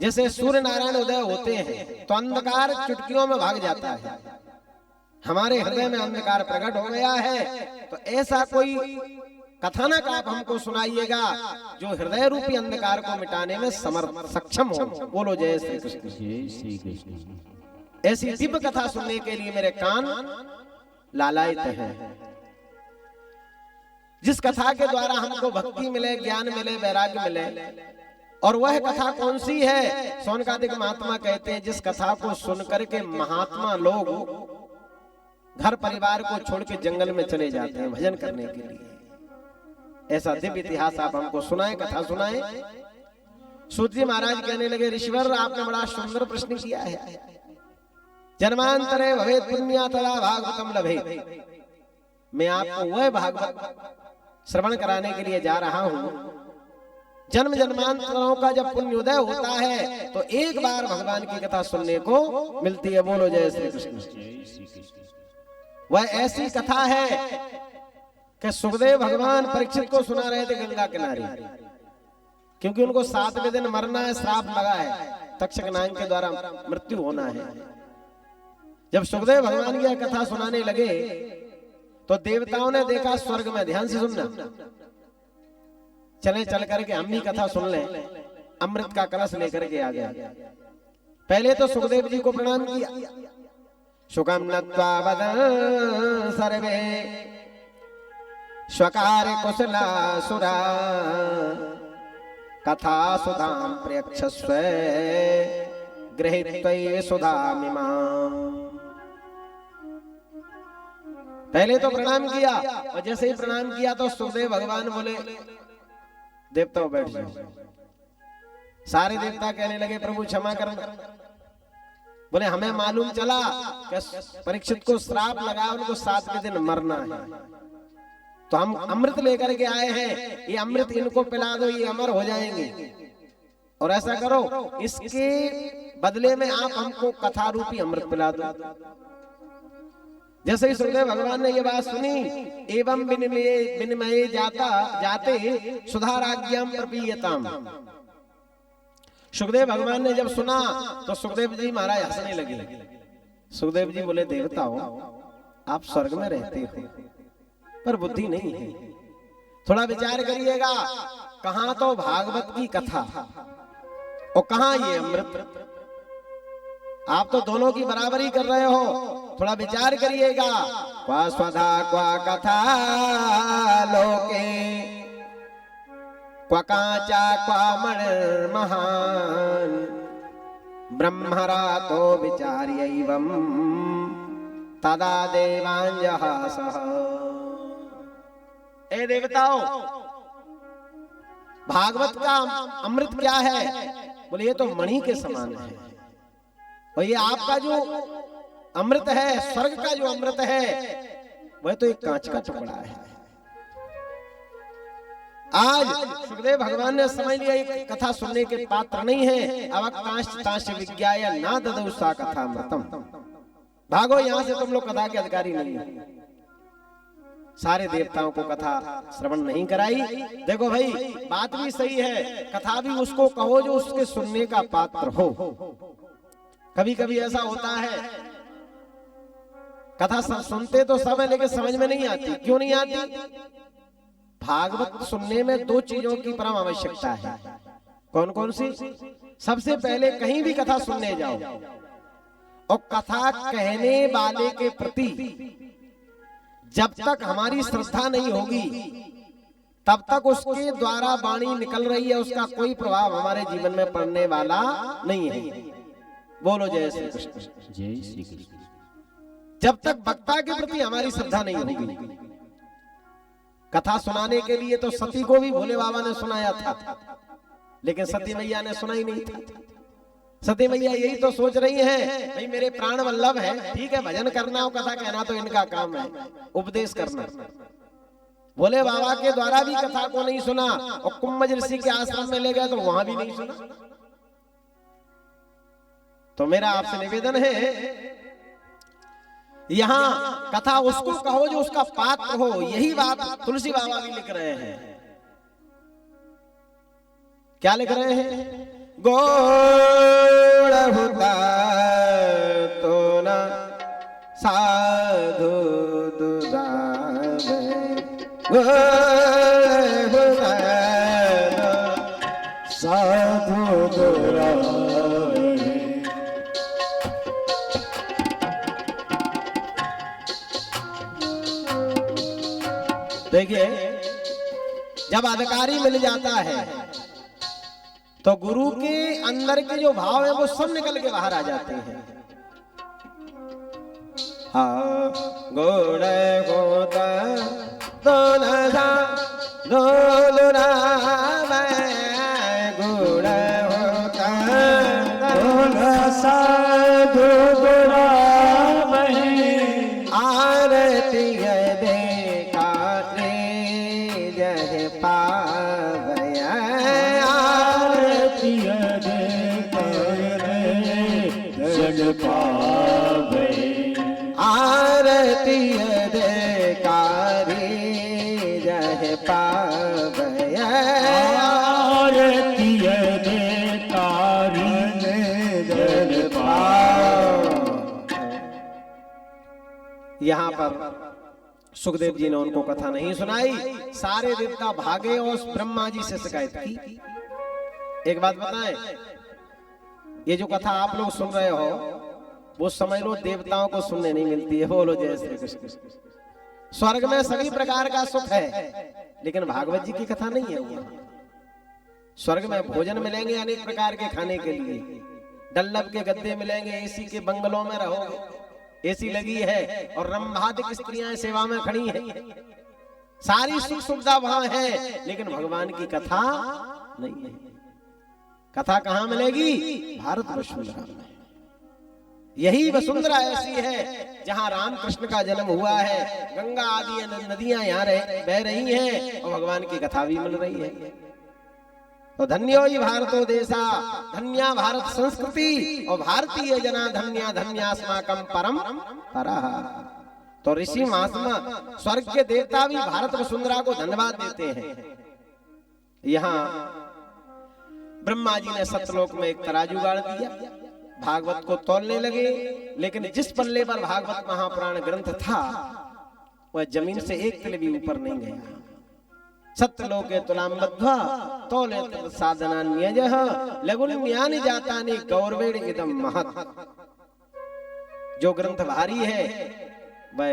जैसे सूर्य नारायण उदय होते हैं तो अंधकार चुटकियों में भाग जाता है। हमारे हृदय में अंधकार प्रकट हो गया है, तो ऐसा कोई कथानक आप हमको सुनाइएगा जो हृदय रूपी अंधकार को मिटाने में सक्षम हो। बोलो जय श्री कृष्ण।
जय श्री कृष्ण।
ऐसी दिव्य कथा सुनने के लिए मेरे कान लालायित हैं। जिस कथा के द्वारा हमको भक्ति मिले, ज्ञान मिले, वैराग्य मिले। और वह कथा कौन सी है? सौनकादिक महात्मा कहते हैं जिस कथा को सुनकर के महात्मा लोग घर परिवार को छोड़ के जंगल में चले जाते हैं भजन करने के लिए। ऐसा दिव्य इतिहास आप हमको सुनाए, कथा सुनाए। सूत जी महाराज कहने लगे, ऋषिवर आपने बड़ा सुंदर प्रश्न किया है। जन्मांतरे भवेत् पुण्या तदा भागवतम लभेत्। मैं आपको वह भागवत श्रवण कराने के लिए जा रहा हूं। जन्म जन्मांतरों का जब पुण्य उदय होता है तो एक बार भगवान की कथा सुनने को मिलती है। बोलो जय श्री कृष्ण। वह ऐसी कथा है कि सुखदेव भगवान परीक्षित को सुना रहे थे गंगा किनारे, क्योंकि उनको 7वें दिन मरना है, श्राप लगा है, तक्षक नाग के द्वारा मृत्यु होना है। जब सुखदेव भगवान की कथा सुनाने लगे तो देवताओं ने देखा स्वर्ग में, ध्यान से सुनना, चले चल करके हम भी कथा सुन लें। अमृत का कलश लेकर के आ गया। पहले तो सुखदेव जी को प्रणाम किया। शुकम नत्वा वदन सर्वे स्वकार कुशला सुरा, कथा सुधाम प्रयक्षस्व गृहीत्वैव सुधामिमाम्। पहले तो प्रणाम किया, और जैसे ही प्रणाम किया तो सुखदेव भगवान बोले, देवताओं बैठ जाओ। सारे देवता कहने लगे, प्रभु क्षमा करना, बोले हमें मालूम चला कि परीक्षित को श्राप लगा, उनको 7 के दिन मरना है, तो हम अमृत लेकर के आए हैं, ये अमृत इनको पिला दो, ये अमर हो जाएंगे। और ऐसा करो, इसके बदले में आप हमको कथा रूपी अमृत पिला दो। जैसे ही सुखदेव भगवान ने ये बात सुनी, एवं विनिमय जाते सुधाराज्ञाम प्रपीयताम। सुखदेव भगवान ने जब सुना तो सुखदेव जी महाराज हंसने लगे। सुखदेव जी बोले, देवताओं आप स्वर्ग में रहते हो पर बुद्धि नहीं है, थोड़ा विचार करिएगा, कहां तो भागवत की कथा और कहां ये अमृत, आप तो दोनों की बराबरी कर रहे हो, थोड़ा विचार करिएगा। क्वा स्वधा क्वा कथा लोके, क्वा कांचा क्वा मणि महान, ब्रह्मरा तो विचार्यैवं तदा देवांजहासः। ए देवताओं, भागवत का अमृत क्या है? बोले ये तो मणि के समान है, और ये आपका जो अमृत है, स्वर्ग का जो अमृत है, वह तो एक कांच का टुकड़ा है। आज सुखदेव भगवान ने समझ लिया ये कथा सुनने के पात्र नहीं है। अब कांच विज्ञाय ना ददौ सा कथा अमृतम, भागो यहां से, तुम लोग कथा के अधिकारी नहीं है। सारे देवताओं को कथा श्रवण नहीं कराई। देखो भाई, बात भी सही है, कथा भी उसको कहो जो उसके सुनने का पात्र हो। कभी कभी ऐसा होता है, कथा सुनते तो सब है लेकिन समझ में नहीं आती। क्यों नहीं आती? भागवत सुनने में 2 चीजों की परम आवश्यकता है। कौन कौन सी? सबसे पहले कहीं भी कथा सुनने जाओ और कथा कहने वाले के प्रति जब तक हमारी श्रद्धा नहीं होगी तब तक उसके द्वारा वाणी निकल रही है, उसका कोई प्रभाव हमारे जीवन में पड़ने वाला नहीं है। बोलो जय श्री कृष्ण।
जय श्री कृष्ण।
जब तक वक्ता के प्रति हमारी श्रद्धा नहीं होगी। कथा सुनाने के लिए तो सती को भी भोले बाबा ने सुनाया था, लेकिन सती मैया ने सुना ही नहीं था। सती मैया यही तो सोच रही हैं, भाई मेरे प्राण वल्लभ है, ठीक है, भजन करना हो, कथा कहना तो इनका काम है, उपदेश करना। भोले बाबा के द्वारा भी कथा को नहीं सुना, और कुंभज ऋषि के आश्रम में ले गए तो वहां भी नहीं सुना। तो मेरा आपसे निवेदन है, यहां कथा उसको कहो जो उसका पात्र हो। यही बात तुलसी बाबा भी लिख रहे हैं। क्या लिख रहे हैं? गोड़ हुता तो न साधु दुदावे, गोड़ हुता साधु दुदावे। देखिए, जब अधिकारी मिल जाता है तो गुरु के अंदर के जो भाव है वो सब निकल के बाहर आ जाते हैं। हाँ, गोड़े होता दोनों दोलुना में, गोड़े होता दोनों साधु गुरा में, आरती देखा रे जय पावया,
जग पावे,
आरती देकारी जय पावया,
आरती देकारी जग पावे।
यहाँ पर सुखदेव जी ने उनको कथा नहीं सुनाई। सारे देवता भागे और ब्रह्मा जी से शिकायत की। एक बात बताएं, ये जो कथा आप लोग सुन रहे हो वो समझ लो देवताओं को सुनने नहीं मिलती है। बोलो जय श्री कृष्ण। स्वर्ग में सभी प्रकार का सुख है, लेकिन भागवत जी की कथा नहीं है वहां। स्वर्ग में भोजन मिलेंगे अनेक प्रकार के खाने के लिए, डल्लब के गद्दे मिलेंगे, एसी के बंगलों में रहोगे, एसी लगी है और रंभादिक स्त्रियां सेवा में खड़ी हैं, सारी सुख सुविधा वहां है, लेकिन भगवान की कथा नहीं है। कथा कहां मिलेगी? भारत वर्ष में। यही वसुंधरा ऐसी है जहां रामकृष्ण का जन्म हुआ है, गंगा आदि नदियां यहाँ बह रही हैं और भगवान की कथा भी मिल रही है। तो धन्यो ही भारतो देशा, धन्या भारत संस्कृति और भारतीय जना धन्या धन्यास्माकं परम परः। तो ऋषि महात्मा स्वर्ग के देवता भी भारत वसुंधरा को धन्यवाद देते हैं। यहाँ ब्रह्मा जी ने सतलोक में एक तराजू गाड़ दिया, भागवत को तौलने लगे, लेकिन जिस पल्ले पर भागवत महापुराण ग्रंथ था वह जमीन से एक तिल भी ऊपर नहीं गया। सत्यलोके तुलाम बद्ध्वा तौले साधना न्यजः लघुन्यानि जातानि गौरवेण इदं महत्। जो ग्रंथ भारी है वह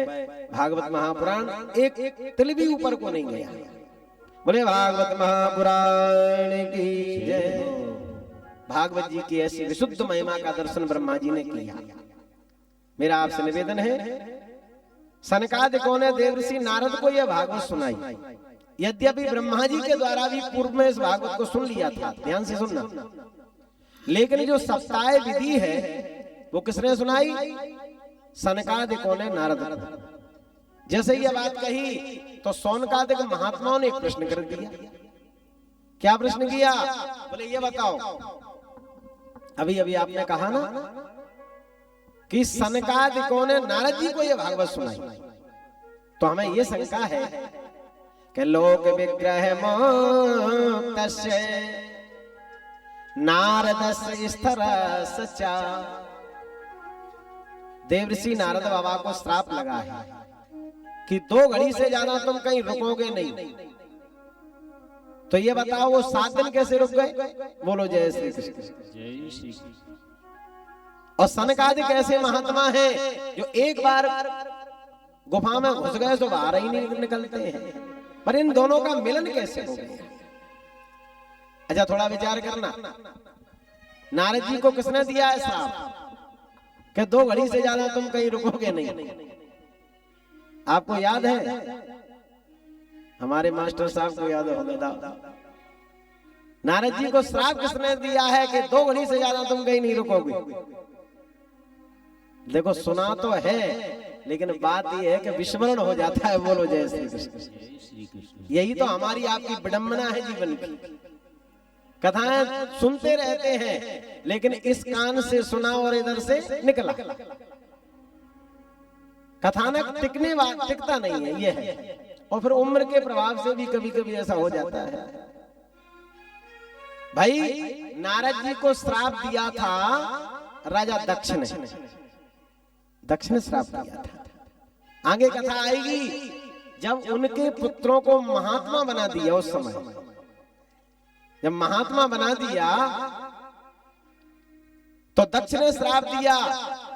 भागवत महापुराण एक तिल भी ऊपर को नहीं गया। बोले भागवत महापुराण की जय। भागवत जी की ऐसी विशुद्ध महिमा का दर्शन ब्रह्मा जी ने किया। मेरा आपसे निवेदन है, सनकादिकों ने देवर्षि नारद को यह भागवत सुनाई। यद्यपि ब्रह्मा जी के द्वारा भी पूर्व में इस भागवत को सुन लिया था, ध्यान से सुनना, लेकिन जो सप्ताह विधि है वो किसने सुनाई? सनकादिकों ने नारद। जैसे ये बात कही तो सौनकादिक महात्माओं ने एक प्रश्न कर दिया। क्या प्रश्न किया? बोले ये बताओ, अभी अभी आपने कहा ना कि सनकादिकों ने नारद जी को यह भागवत सुनाई, तो हमें यह शंका है कि लोक विग्रह मोक्तस्य नारदस्य स्थर सचा। देवर्षि नारद बाबा को श्राप लगा है कि 2 घड़ी से ज्यादा तुम कहीं रुकोगे नहीं। तो ये बताओ वो 7 दिन कैसे रुक गए? बोलो जय श्री कृष्ण।
जय श्री कृष्ण।
और सनकादिक ऐसे महात्मा हैं जो एक बार गुफा में घुस गए तो बाहर ही नहीं निकलते हैं, पर इन दोनों का मिलन कैसे हो गया? अच्छा थोड़ा विचार करना, नारद जी को किसने दिया है श्राप कि 2 घड़ी से ज्यादा तुम कहीं रुकोगे नहीं? आपको याद है? हमारे मास्टर साहब को याद होगा, नारद जी को श्राप किसने दिया है कि 2 घड़ी से ज्यादा तुम कहीं नहीं रुकोगे? देखो सुना तो है, लेकिन बात यह है कि विस्मरण हो जाता है। बोलो जय श्री कृष्ण। यही तो हमारी आपकी विडंबना है जीवन की। कथाएं सुनते रहते हैं, लेकिन इस कान से सुना और इधर से निकला। कथानक टिकता नहीं है, ये है। और फिर उम्र के प्रभाव से भी कभी कभी ऐसा हो जाता है। भाई नारद जी को श्राप दिया था राजा दक्ष ने, दक्ष ने श्राप दिया था। आगे कथा आएगी जब उनके पुत्रों को महात्मा बना दिया। उस समय जब महात्मा बना दिया तो दक्ष ने श्राप दिया,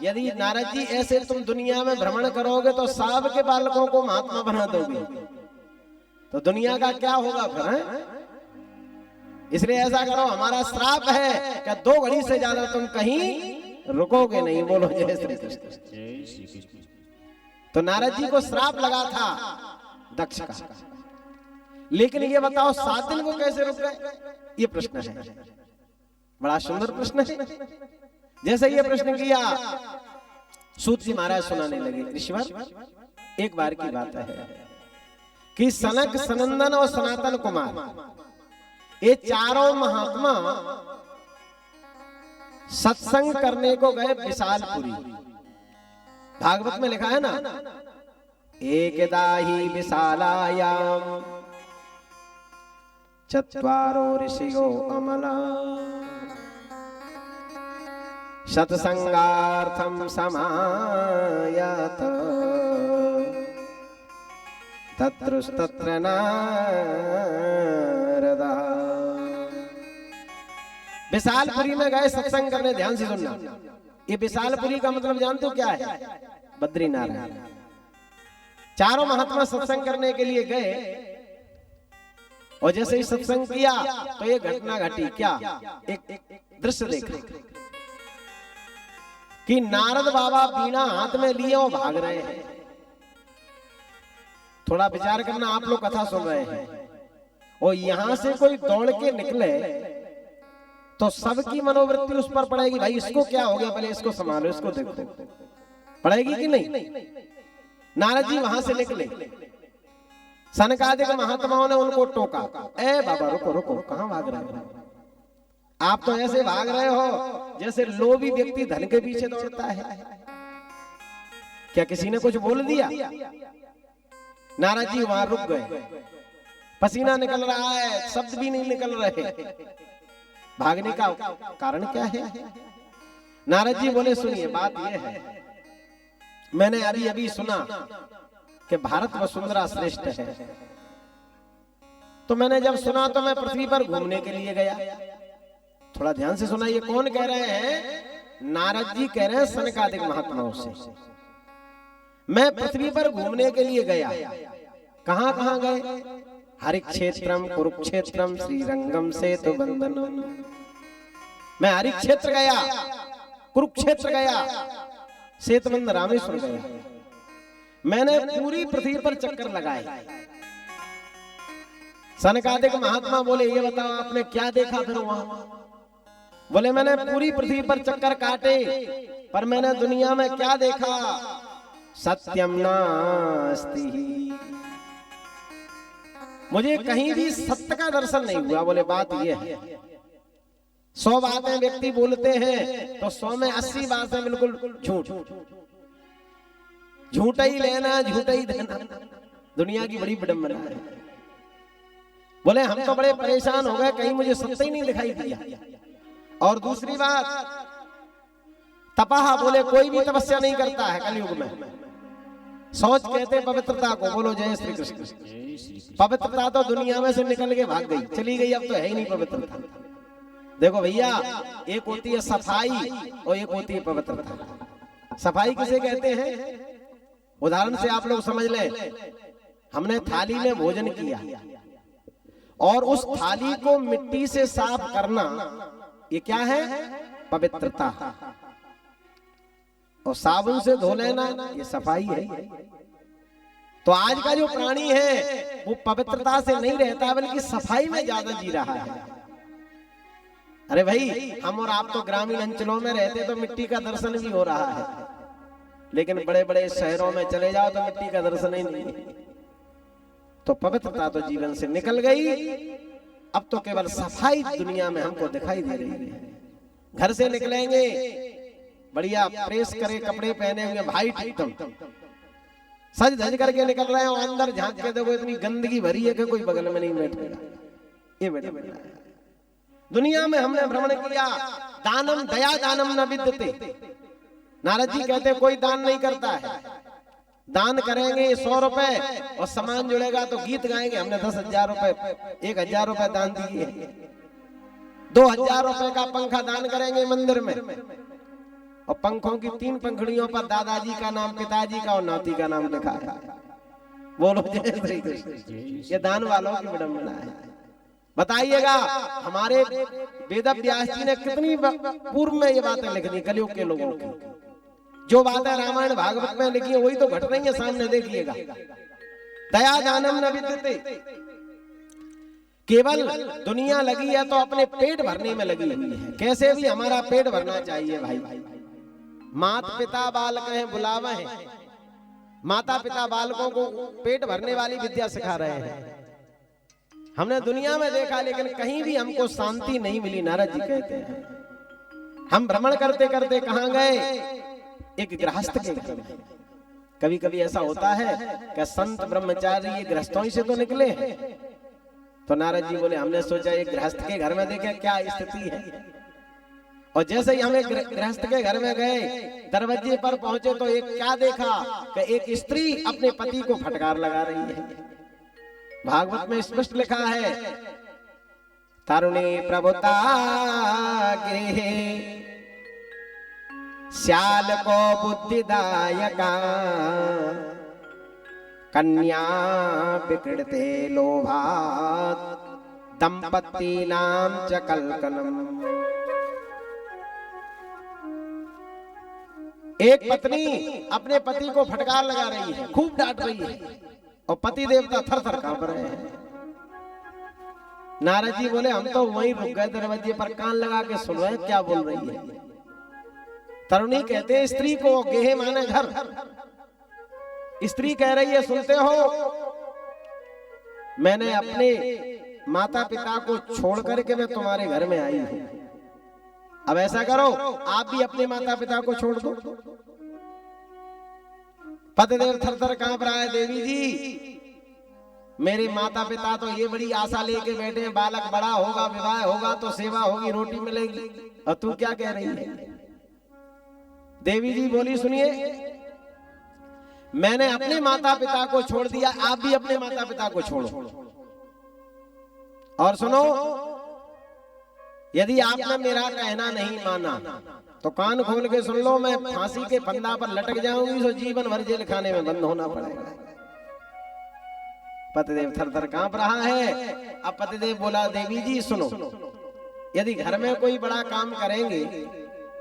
यदि नारद जी ऐसे तुम दुनिया में भ्रमण करोगे तो सब के बालकों को महात्मा बना दोगे, तो दुनिया का क्या होगा फिर? इसलिए ऐसा करो, हमारा श्राप है कि 2 घड़ी से ज्यादा तुम कहीं रुकोगे नहीं। बोलो जय श्री कृष्ण।
जय श्री कृष्ण।
तो नारद जी को श्राप लगा था दक्ष का, लेकिन ये बताओ 7 दिन वो कैसे रुक गए? ये प्रश्न है, बड़ा सुंदर प्रश्न है। जैसे ये प्रश्न किया, सूत जी महाराज सुनाने लगे। ऋषिवर एक बार की बात है कि सनक, सनंदन और सनातन कुमार ये चारों महात्मा सत्संग करने को गए विशालपुरी। भागवत में लिखा है ना, एकदा ही विशालायाम चत्वारो ऋषियो अमला सत्संगार्थम समायात तत्रस्तत्र नारदा। विशालपुरी में गए सत्संग करने। ध्यान से सुनना, ये विशालपुरी का मतलब जानते हो क्या है? बद्रीनारायण। चारों महात्मा सत्संग करने के लिए गए और जैसे ही सत्संग किया तो ये घटना घटी। क्या? एक दृश्य देखा कि नारद बाबा बीना हाथ में लिए और भाग रहे हैं। थोड़ा विचार करना, आप लोग कथा सुन रहे हैं और यहां से कोई दौड़ के निकले तो सबकी मनोवृत्ति उस पर पड़ेगी, भाई इसको क्या हो गया, पहले इसको संभालो, इसको देखो, पड़ेगी कि नहीं। नारद जी वहां से निकले, सनकादिक महात्माओं ने उनको टोका, ए बाबा रुको रुको, कहां भाग रहे हो, आप तो ऐसे भाग रहे हो जैसे लोभी व्यक्ति धन के पीछे दौड़ता है। क्या किसी ने कुछ बोल दिया? नारद जी वहां रुक गए, पसीना निकल रहा है, शब्द भी नहीं निकल रहे, भागने का कारण क्या है? नारद जी बोले सुनिए, बात यह है, मैंने अभी अभी सुना कि भारत वसुंधरा श्रेष्ठ है, तो मैंने जब सुना तो मैं पृथ्वी पर घूमने के लिए गया। थोड़ा ध्यान से सुना, ये कौन कह रहे हैं? नारद जी कह रहे हैं सनकादिक महात्माओं से, मैं पृथ्वी पर घूमने के लिए गया। कहां कहां गए? हरिक्षेत्रम, कुरुक्षेत्रम, श्रीरंगम सेतु बंधनम। मैं हरिक्षेत्र गया, कुरुक्षेत्र गया, सेतुबंध रामेश्वर गया, मैंने पूरी पृथ्वी पर चक्कर लगाए। सनकादिक महात्मा बोले ये बताओ आपने क्या देखा फिर वहां? बोले मैंने पूरी पृथ्वी पर चक्कर काटे, पर मैंने दुनिया में क्या देखा? सत्यम नास्ति, मुझे कहीं भी सत्य का दर्शन नहीं हुआ। बोले बात यह है, 100 बातें व्यक्ति बोलते हैं तो 100 में 80 बातें बिल्कुल झूठ, झूठा ही लेना झूठा ही देना, दुनिया की बड़ी विडंबना है। बोले हम तो बड़े परेशान हो गए, कहीं मुझे सत्य ही नहीं दिखाई दिया। और दूसरी बात, तपहा, बोले कोई भी तपस्या नहीं करता है कलयुग में। सोच कहते पवित्रता को, बोलो जय श्री कृष्ण। पवित्रता तो दुनिया में से निकल के भाग गई, चली गई, अब तो है ही नहीं पवित्रता। देखो भैया, एक होती है सफाई और एक होती है पवित्रता। सफाई किसे कहते हैं? उदाहरण से आप लोग समझ लें, हमने थाली में भोजन किया और उस थाली को मिट्टी से साफ करना, ये क्या है? पवित्रता। और साबुन से धो लेना, ये सफाई है। तो आज का जो प्राणी है वो पवित्रता से नहीं रहता, बल्कि सफाई में ज्यादा जी रहा है। अरे भाई, हम और आप तो ग्रामीण अंचलों में रहते तो मिट्टी का दर्शन भी हो रहा है, लेकिन बड़े बड़े शहरों में चले जाओ तो मिट्टी का दर्शन ही नहीं। तो पवित्रता तो जीवन से निकल गई, अब तो केवल सफाई दुनिया में हमको दिखाई दे रही है। घर से निकलेंगे बढ़िया प्रेस करे कपड़े पहने हुए, भाई एकदम सज धज करके निकल रहे हो, अंदर झांक के देखो इतनी गंदगी भरी है कि कोई बगल में नहीं बैठेगा। ये बैठा दुनिया में हमने भ्रमण किया, दानम दया दानम न विद्यते। नारद जी कहते कोई दान नहीं करता है, दान करेंगे 100 रुपए और सामान जुड़ेगा तो गीत गाएंगे हमने 10,000 रुपए, 1,000 रुपए दान दिए, 2,000 रुपए का पंखा दान करेंगे मंदिर में, और पंखों की 3 पंखुड़ियों पर दादाजी का नाम, पिताजी का और नाती का नाम लिखा है। बोलो जय श्री कृष्ण। ये दान वालों की विडंबना है। बताइएगा हमारे वेद व्यास जी ने कितनी पूर्व में ये बातें लिख दी कलयुग के लोगों की। जो बातें रामायण भागवत में लिखी है वही तो घट रही है सामने, देखिएगा। दया दानम न विद्यते, केवल दुनिया लगी है तो अपने पेट भरने में लगी हुई है। कैसे भी हमारा पेट भरना चाहिए भाई। माता पिता बालक हैं बुलावे हैं, माता पिता बालकों को पेट भरने वाली विद्या सिखा रहे हैं। हमने दुनिया में देखा लेकिन कहीं भी हमको शांति नहीं मिली। नारद जी कहते हैं हम भ्रमण करते करते कहां गए? एक गृहस्थ के घर में। कभी कभी ऐसा होता है कि संत ब्रह्मचारी ये गृहस्थों ही से तो निकले हैं। तो नारद जी बोले हमने सोचा एक गृहस्थ के घर में देखे क्या स्थिति है। और जैसे ही हमें गृहस्थ के घर में गए, दरवाजे पर पहुंचे तो एक क्या देखा कि एक स्त्री अपने पति को फटकार लगा रही है। भागवत में स्पष्ट लिखा है तरुणी प्रभुता गे श्याल को बुद्धिदायका कन्या विकृते लोभात दंपति नाम च कलकलम। एक पत्नी अपने पति को फटकार लगा रही है, खूब डांट रही है, और पति देवता थर थर कांप रहे हैं। नारद जी बोले हम तो वहीं रुक गए दरवाजे पर, कान लगा के सुन रहे हैं क्या बोल रही है। तरुणी कहते हैं स्त्री को गेहे माने घर। स्त्री कह रही है सुनते हो, मैंने अपने माता पिता को छोड़ करके मैं तुम्हारे घर में आई हूं। अब ऐसा करो आप भी अपने माता पिता को छोड़ दो। पतिदेव थर थर कांप रहा है, देवी जी मेरे माता पिता तो ये बड़ी आशा लेके बैठे हैं, बालक बड़ा होगा, विवाह होगा तो सेवा होगी, रोटी मिलेगी, और तू क्या कह रही है। देवी जी बोली सुनिए, मैंने अपने माता पिता को छोड़ दिया, आप भी अपने माता पिता को छोड़ो। और सुनो, यदि आपने मेरा कहना नहीं माना तो कान खोल के सुन लो, मैं फांसी के फंदा पर लटक जाऊंगी तो जीवन भर जेल खाने में बंद होना पड़ेगा। पतिदेव थर थर कांप रहा है। अब पतिदेव बोला देवी जी सुनो, यदि घर में कोई बड़ा काम करेंगे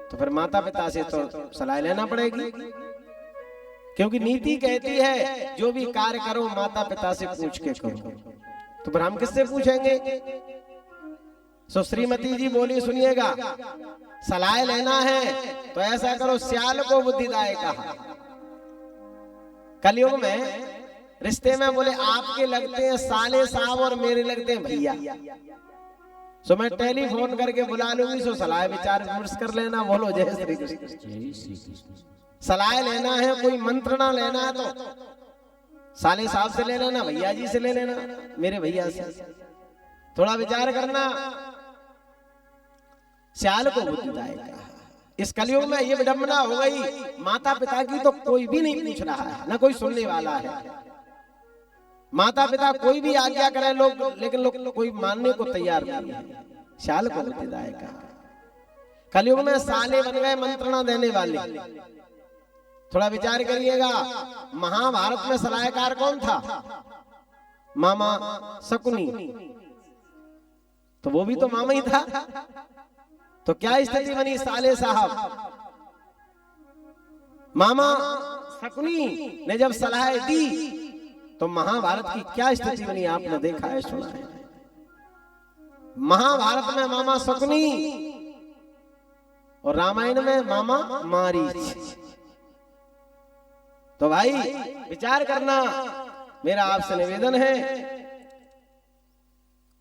तो फिर माता पिता से तो सलाह लेना पड़ेगी, क्योंकि नीति कहती है जो भी कार्य करो माता पिता से पूछ के करो। तो फिर हम किससे पूछेंगे। सो श्रीमती जी बोली सुनिएगा, सलाह लेना है तो ऐसा करो, सियाल को बुद्धिदाय कहा। कलयुग में रिश्ते में बोले आपके लगते हैं साले साहब और मेरे लगते हैं भैया। सो मैं टेलीफोन करके बुला लूंगी, सो सलाह विचार विमर्श कर लेना। बोलो जय श्री कृष्ण। सलाह लेना है, कोई मंत्रणा लेना है तो साले साहब से ले लेना, भैया जी से ले लेना, मेरे भैया से थोड़ा विचार करना। सियाल को बुद्धिदाय कहा। इस कलयुग में ये विडंबना हो गई, माता पिता की तो कोई भी नहीं पूछ रहा है, ना कोई सुनने वाला है। माता पिता कोई भी आज्ञा करे लोग, लेकिन लोग कोई मानने को तैयार नहीं है। सियाल को बुद्धिदाय कहा। कलयुग में साले बन गए मंत्रणा देने वाले। थोड़ा विचार करिएगा, महाभारत में सलाहकार कौन था। मामा शकुनी, तो वो भी तो मामा ही था। तो क्या स्थिति बनी साले साहब। मामा शकुनी ने जब सलाह दी तो महाभारत की क्या स्थिति बनी आपने देखा है, सुना है। महाभारत में मामा शकुनी और रामायण में मामा मारीच। तो भाई विचार करना, मेरा आपसे निवेदन है,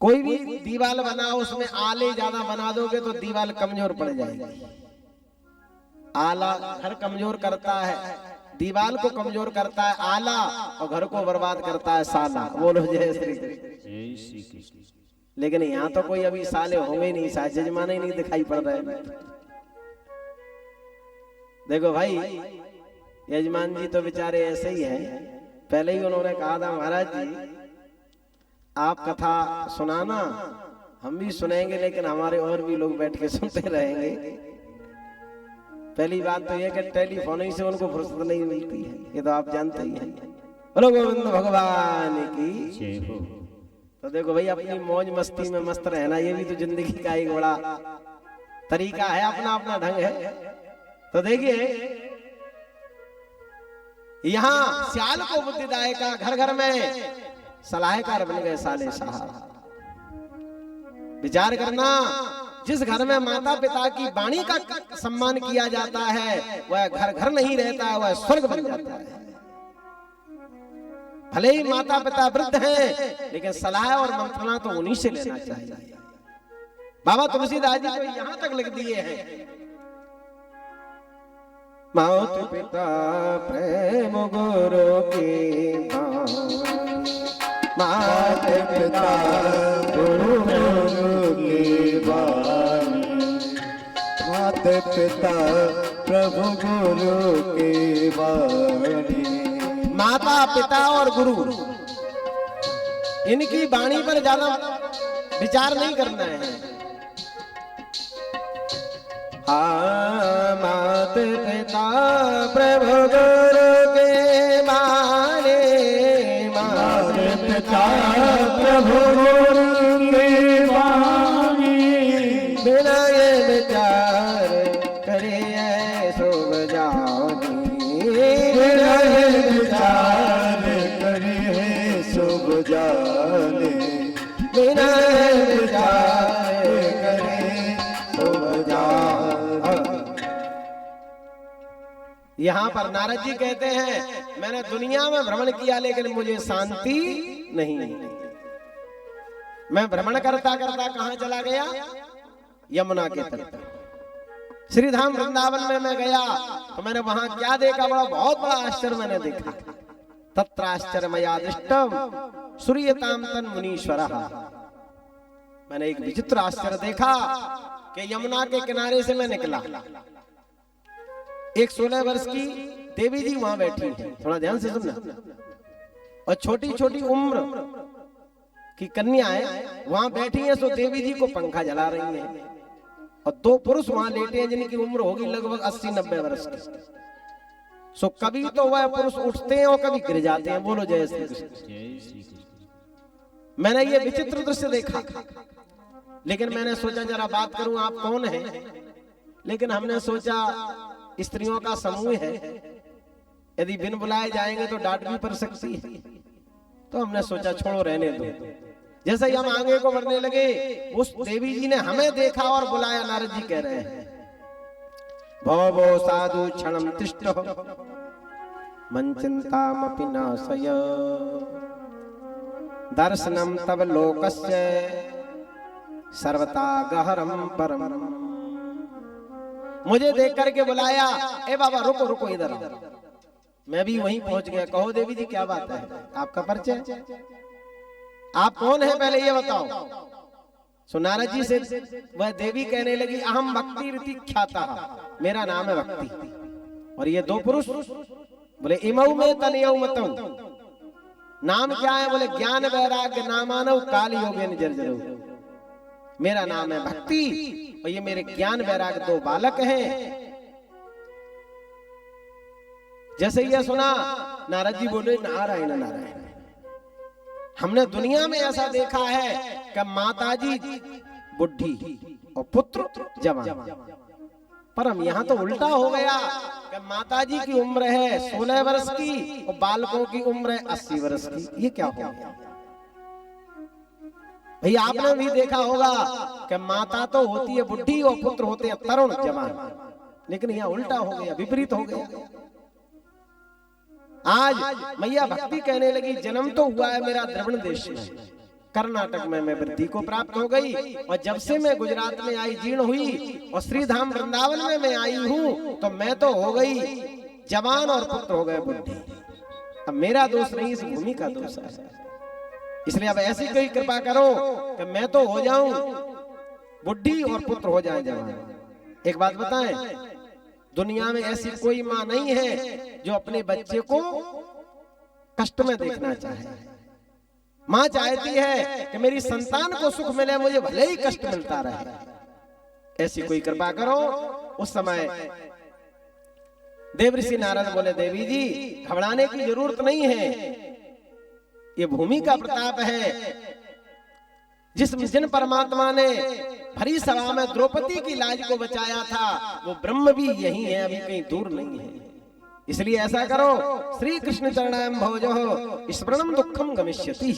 कोई भी दीवार बनाओ उसमें आले ज्यादा बना दोगे तो दीवार कमजोर पड़ जाएगी। आला घर कमजोर करता है, दीवार को कमजोर करता है आला, और घर को बर्बाद करता है साला। बोलो जय श्री कृष्ण। लेकिन यहाँ तो कोई अभी साले होंगे नहीं, जजमान ही नहीं दिखाई पड़ रहे। देखो भाई यजमान जी तो बेचारे ऐसे ही हैं। पहले ही उन्होंने कहा था महाराज जी आप कथा सुनाना, हम भी सुनेंगे, लेकिन हमारे और भी लोग बैठ के सुनते रहेंगे। पहली बात तो यह कि टेलीफोन ही से उनको फुर्सत नहीं मिलती है, ये तो आप जानते ही हैं। बोलो गोविंद भगवान की। तो देखो भाई अपनी मौज मस्ती में मस्त रहना, ये भी तो जिंदगी का एक बड़ा तरीका है, अपना अपना ढंग है। तो देखिए यहाँ सियाल को बुद्धिदाय का, घर घर में सलाहकार बन गए साले साहब। विचार करना, जिस घर में माता पिता की वाणी का सम्मान किया जाता है वह घर घर नहीं रहता है, वह स्वर्ग बन जाता है। भले ही माता पिता वृद्ध हैं, लेकिन सलाह और मंत्रणा तो उन्हीं से लेना चाहिए। बाबा तुलसीदास जी तो यहाँ तक लिख दिए हैं, माता पिता प्रेम गुरु की
माता पिता गुरु की वाणी, माता पिता प्रभु गुरु की वाणी।
माता पिता और गुरु इनकी वाणी पर ज्यादा विचार नहीं करना है। हाँ माता पिता प्रभु गुरु के वाणी, माता पिता प्रभु गुरु के वाणी। बिना ये विचार करिए शुभ जानी,
बिना ये विचार करिए शुभ जाने,
बिना यहाँ पर नारद जी कहते हैं मैंने दुनिया में भ्रमण किया लेकिन मुझे शांति नहीं। मैं भ्रमण करता करता कहां चला गया? यमुना के तट पर। श्रीधाम वृंदावन में मैं गया तो मैंने वहां क्या देखा? बहुत बड़ा आश्चर्य मैंने देखा। तत्राश्चर्य मया दृष्टम सूर्यताम तन मुनीश्वरः। मैंने एक विचित्र आश्चर्य देखा कि यमुना के किनारे से मैं निकला, एक 16 वर्ष की देवी जी वहां बैठी है, थोड़ा ध्यान से सुनना, और छोटी छोटी उम्र की कन्याएं वहां बैठी हैं। सो देवी जी को पंखा जला रही हैं और 2 पुरुष वहां लेटे हैं जिनकी उम्र होगी लगभग 80-90 वर्ष की। सो कभी तो वह पुरुष उठते हैं और कभी गिर जाते हैं। बोलो जय श्री कृष्ण। मैंने ये विचित्र दृश्य देखा, लेकिन मैंने सोचा जरा बात करूं, आप कौन हैं? लेकिन हमने सोचा स्त्रियों का समूह है, यदि बिन बुलाए जाएंगे तो डांट भी पड़ सकती है, तो हमने सोचा छोड़ो रहने दो। जैसे ही हम आगे को बढ़ने लगे उस देवी जी ने हमें देखा और बुलाया। नारद जी कह रहे हैं भवो साधु क्षणम तिष्ठ मन चिंतामपि नाशय दर्शनम तब लोकस्य सर्वता गहरम परम। मुझे देख करके बुलाया, ए बाबा रुको रुको इधर आओ। मैं भी वहीं पहुंच गया। कहो देवी जी क्या बात है, आपका परिचय, आप कौन है पहले ये बताओ। सो नारद जी से वह देवी कहने लगी अहम भक्ति रीति ख्याता, मेरा नाम है भक्ति। और ये 2 पुरुष बोले इमऊ में तनयऊ मतऊ, नाम क्या है? बोले ज्ञान वैराग्य नामानव काल योगेन जर्जरऊ। मेरा नाम है भक्ति और ये मेरे ज्ञान वैराग्य 2 बालक हैं। जैसे ये सुना नारद जी बोले नारायण नारायण। हमने दुनिया में ऐसा देखा है कि माताजी बुढ़ी और पुत्र जवान, पर हम यहाँ तो उल्टा हो गया कि माताजी की उम्र है 16 वर्ष की और बालकों की उम्र है 80 वर्ष की। ये क्या हो गया? भैया आपने भी देखा होगा कि माता तो होती है बुढ़ी और पुत्र होते हैं तरुण जवान, लेकिन यहाँ उल्टा हो गया, विपरीत हो गया। आज मैया भक्ति कहने लगी जन्म तो हुआ है मेरा द्रविड़ देश में, कर्नाटक में मैं वृद्धि को प्राप्त हो गई, और जब से मैं गुजरात में आई जीर्ण हुई और श्रीधाम वृंदावन में मैं आई हूँ तो मैं तो हो गई जवान और पुत्र हो गए बुद्धि। अब मेरा दोष नहीं, इस भूमि का दोष है। इसलिए अब ऐसी कोई कृपा करो कि मैं तो हो जाऊं बुद्धि और पुत्र हो जाए जवान। एक बात बताएं, दुनिया में ऐसी कोई माँ नहीं है जो अपने बच्चे को कष्ट में देखना चाहे। माँ चाहती है कि मेरी संतान को सुख मिले, मुझे भले ही कष्ट मिलता रहे। ऐसी कोई कृपा करो। उस समय देवऋषि नारद बोले देवी जी घबराने की जरूरत नहीं है, ये भूमि का प्रताप है। जिन परमात्मा ने भरी सभा में द्रौपदी की लाज को बचाया था वो ब्रह्म भी यही है, अभी कहीं दूर नहीं है। इसलिए ऐसा करो श्री कृष्ण चरणाम भोजो स्मरणम दुखम गमिष्यति।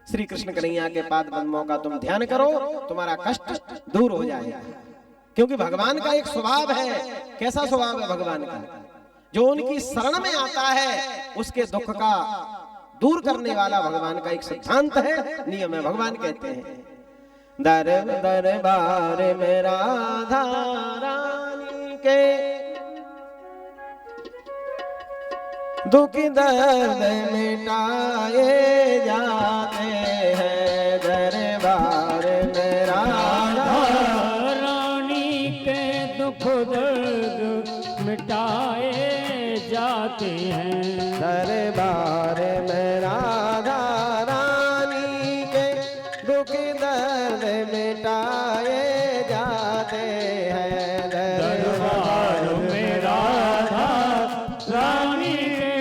श्री कृष्ण कन्हैया के पाद पद्मों का तुम ध्यान करो, तुम्हारा कष्ट दूर हो जाएगा। क्योंकि भगवान का एक स्वभाव है। कैसा स्वभाव है भगवान का? जो उनकी शरण में आता है उसके दुख का दूर करने वाला भगवान का एक सिद्धांत है, नियम है। भगवान कहते हैं दर दरबार में राधा रानी के दुख दर्द मिटाए जाते हैं। दरबार में राधा
रानी के दुख दर्द मिटाए जाते हैं।
दरबार में राधा रानी के दुख दर्द मिटाए जाते हैं।
दरबार में राधा रानी के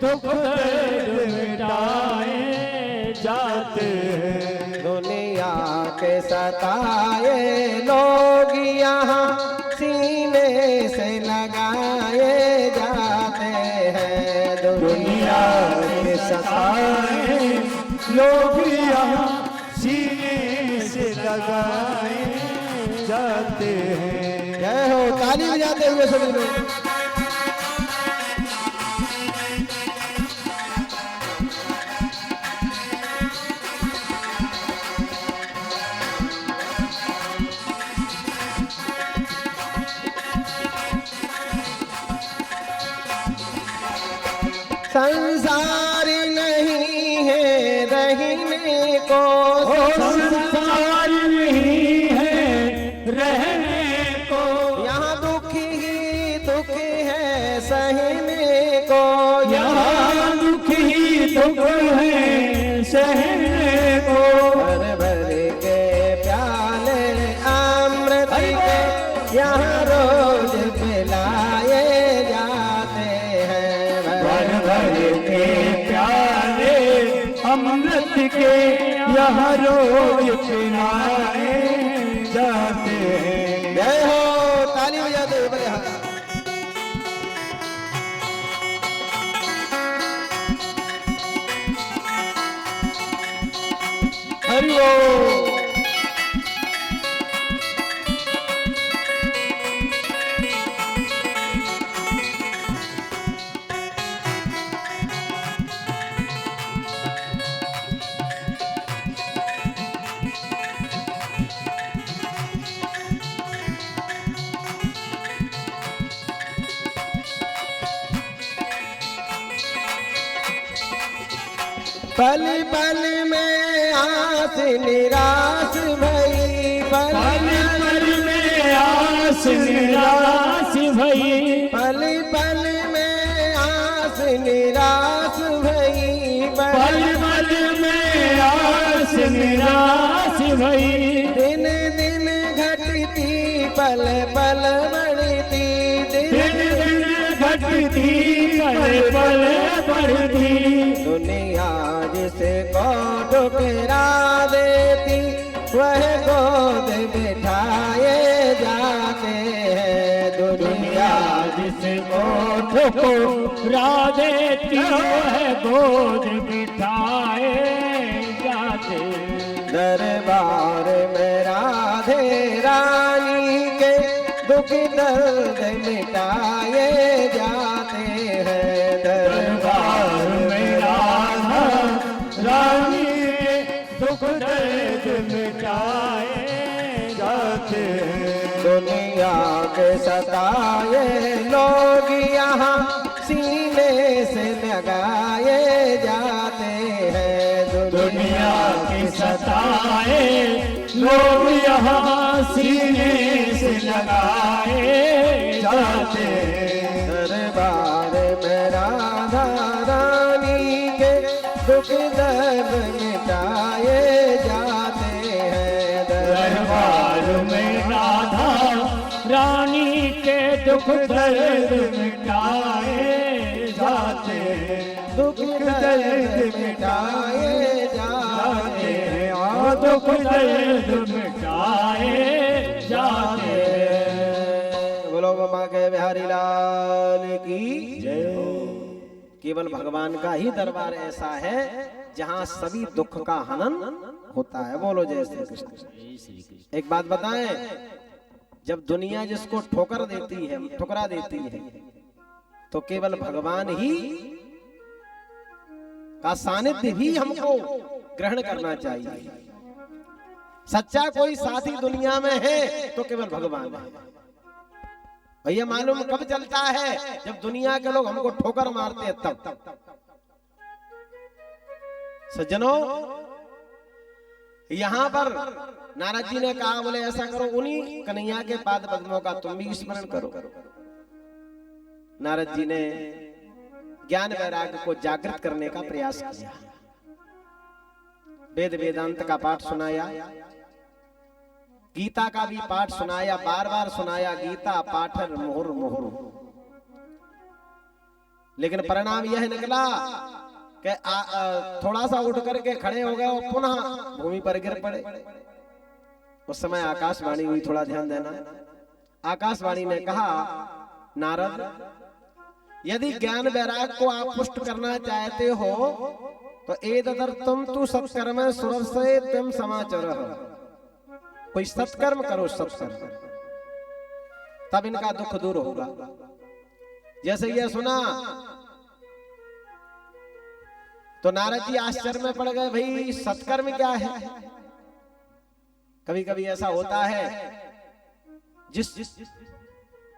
दुख दर्द मिटाए जाते हैं।
दुनिया के सताए लोग यहाँ सीने से लगाए जाते हैं।
दुनिया के सताए लोग यहाँ सीने से लगाए जाते हैं।
जय हो, ताली बजाते हुए सभी लोग। संसार नहीं है रहने को,
संसार नहीं है रहने को,
यहाँ दुख ही दुख है सहने को,
यहाँ दुख ही दुख है सहने को।
भर भर के प्याले अमृत के यहाँ रोज पिलाए जाते हैं।
भर भर के प्याले अमृत के यहाँ रोज पिलाए जाते हैं।
जय हो, ताली बजाते हुए बड़े हाथ। हरि बोल। पल पल में आस निराश भई,
पल पल में आस निराश भई,
पल पल में आस निराश भई,
पल पल में आस निराश भई।
दिन दिन घटती पल पल बढ़ती,
दिन दिन घटती पल पल बढ़ती।
दुनिया जिसे को ठुकरा देती वह गोद बिठाए जाते हैं। दुनिया
जिसको ठुकरा देती वह गोद बिठाए जाते।
दरबार में राधे रानी के दुख दर्द मिटाए जाते हैं।
दरबार में राधा रानी दुख दर्द मिटाए जाते हैं।
दुनिया के सताए लोग यहाँ सीने से लगाए जाते हैं।
दुनिया की सताए लोग यहाँ सीने से लगाए जाते हैं।
दरबार में राधा रानी के दुख दर्द मिटाए जाते हैं।
दरबार में राधा रानी के दुख दर्द मिटाए जाते हैं।
दुख दर्द मिटाए जाते हैं।
और दुख दर्द मिटाए जाते हैं।
बोलो बाबा के बिहारी लाल की जय हो। केवल भगवान का ही दरबार ऐसा है जहाँ सभी दुख का हनन होता है। बोलो जय श्री कृष्ण। एक बात बताएं, जब दुनिया जिसको ठोकर देती है, ठुकरा देती है, तो केवल भगवान ही का सानिध्य भी हमको ग्रहण करना चाहिए। सच्चा कोई साथी दुनिया में है तो केवल भगवान है। भैया मालूम कब चलता है? जब दुनिया के लोग हमको ठोकर मारते हैं तब। सज्जनों, यहाँ पर नारद जी ने कहा, बोले ऐसा करो, उन्हीं कन्हैया के पाद पद्मों का तुम भी स्मरण करो। नारद जी ने ज्ञान वैराग्य को जागृत करने का प्रयास किया। वेद वेदांत का पाठ सुनाया, गीता का भी पाठ सुनाया, बार बार सुनाया, गीता पाठर मोहर मोहर। लेकिन परिणाम यह निकला कि थोड़ा सा उठ करके खड़े हो गए और पुनः भूमि पर गिर पड़े। उस समय आकाशवाणी हुई, थोड़ा ध्यान देना। आकाशवाणी ने कहा, नारद, यदि ज्ञान वैराग को आप पुष्ट करना चाहते हो तो एदर तुम तू सत्कर्म सुरव से तुम समाचार, कोई सत्कर्म करो, सत्कर्म, तब इनका दुख दूर होगा। जैसे ये सुना तो नारद जी आश्चर्य में पड़ गए, भाई सत्कर्म क्या है? कभी कभी ऐसा होता है, जिस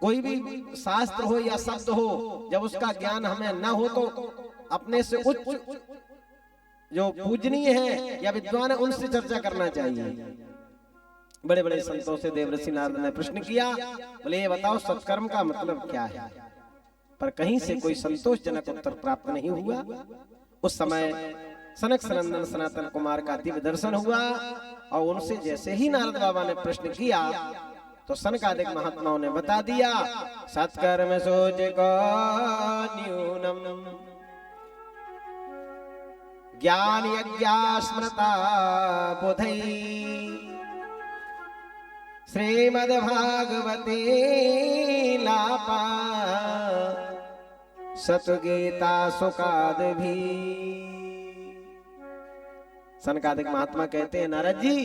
कोई भी शास्त्र हो या शब्द हो, जब उसका ज्ञान हमें न हो तो अपने से उच्च जो पूजनीय है या विद्वान है उनसे चर्चा करना चाहिए। बड़े बड़े संतों से देवर्षि नारद ने प्रश्न किया, बोले ये बताओ सत्कर्म का मतलब क्या है, पर कहीं से कोई संतोषजनक उत्तर प्राप्त नहीं हुआ। उस समय सनक सनंदन सनातन कुमार का दिव्य दर्शन हुआ और उनसे जैसे ही नारद बाबा ने प्रश्न किया तो सनकादिक महात्माओं ने बता दिया, सत्कर्म सोच को न्यूनम ज्ञान यज्ञा स्मृता बुधई श्रीमद्भागवते लापा सतगीता सुकाद भी। सनकादिक महात्मा कहते हैं, नारद जी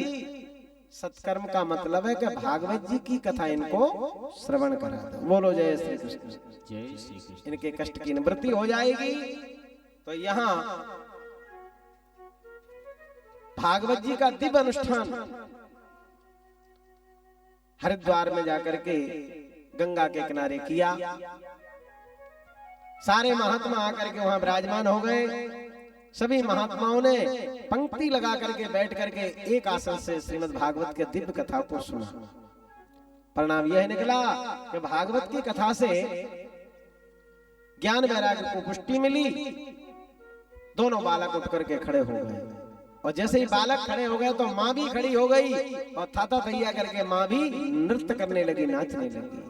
सत्कर्म का मतलब है कि भागवत जी की कथा इनको श्रवण करा दो। बोलो जय श्री कृष्ण।
जय श्री कृष्ण।
इनके कष्ट की निवृत्ति हो जाएगी। तो यहाँ भागवत जी का दिव्य अनुष्ठान हरिद्वार में जाकर के गंगा के किनारे किया। सारे महात्मा आकर के वहां विराजमान हो गए। सभी महात्माओं ने पंक्ति लगा करके बैठ करके एक आसन से श्रीमद् भागवत के दिव्य कथा को सुना। परिणाम यह निकला कि भागवत की कथा से ज्ञान वैराग्य को पुष्टि मिली। दोनों बालक उठ करके खड़े हो गए और जैसे ही बालक खड़े हो गए तो माँ भी खड़ी हो गई और थाता थैया करके माँ भी नृत्य करने लगी, नाचने लगी।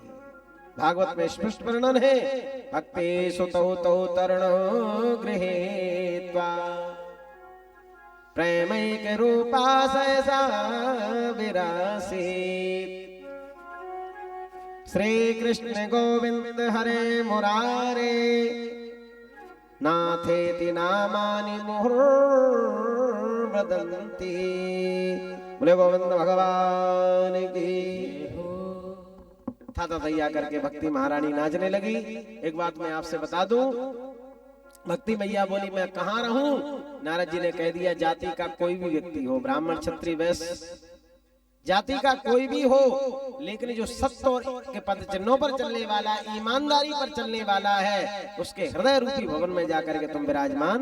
भागवत में स्पष्ट वर्णन है, भक्ति सुतौ तौ तरुण गृहीत्वा प्रेमैक रूपा सहसा विरासीत् श्री कृष्ण गोविंद हरे मुरारे नाथेति नामानि मुहुर्वदन्ति। बोले गोविंद भगवान की। थाता तैया करके भक्ति महारानी नाचने लगी। एक बात मैं आपसे बता दूं, भक्ति मैया बोली मैं कहाँ रहूं? नारद जी ने कह दिया, जाति का कोई भी व्यक्ति हो, ब्राह्मण क्षत्रिय वैश्य, जाति का कोई भी हो, लेकिन जो सत्य के पद चिन्हों पर चलने वाला, ईमानदारी पर चलने वाला है, उसके हृदय रूपी भवन में जाकर के तुम विराजमान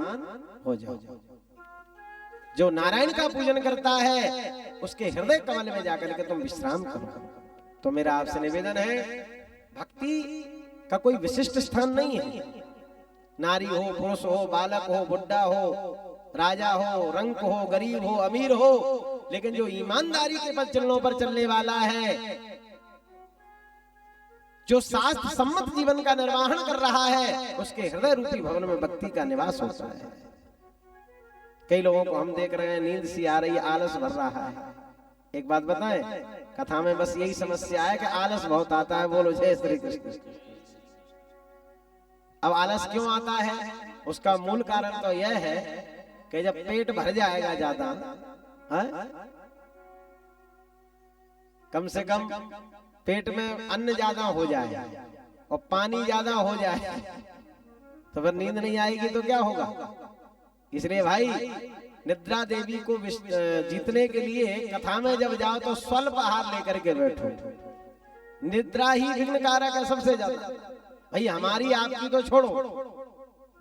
हो जाओ। जो नारायण का पूजन करता है उसके हृदय कमल में जाकर के तुम विश्राम करो। तो मेरा आपसे निवेदन है, भक्ति का कोई विशिष्ट स्थान नहीं है। नारी हो, पुरुष हो, बालक हो, बुढ़ा हो, राजा हो, रंक हो, गरीब हो, अमीर हो, लेकिन जो ईमानदारी के पद चिन्हों पर चलने वाला है, जो शास्त्र सम्मत जीवन का निर्वाहन कर रहा है, उसके हृदय रूपी भवन में भक्ति का निवास होता है। कई लोगों को हम देख रहे हैं, नींद सी आ रही है, आलस भर रहा है। एक बात बताएं, कथा में बस यही समस्या है कि आलस बहुत आता है। बोलो जय श्री कृष्ण। अब आलस क्यों आता है? उसका मूल कारण तो यह है कि जब पेट भर जाएगा ज्यादा, कम से कम पेट में अन्न ज्यादा हो जाए और पानी ज्यादा हो जाए तो फिर नींद नहीं आएगी तो क्या होगा? इसलिए भाई निद्रा देवी को जीतने के लिए कथा में जब जाओ तो स्वल्प आहार लेकर के बैठो। निद्रा ही विघ्न कारक है सबसे ज्यादा। भाई हमारी आपकी तो छोड़ो,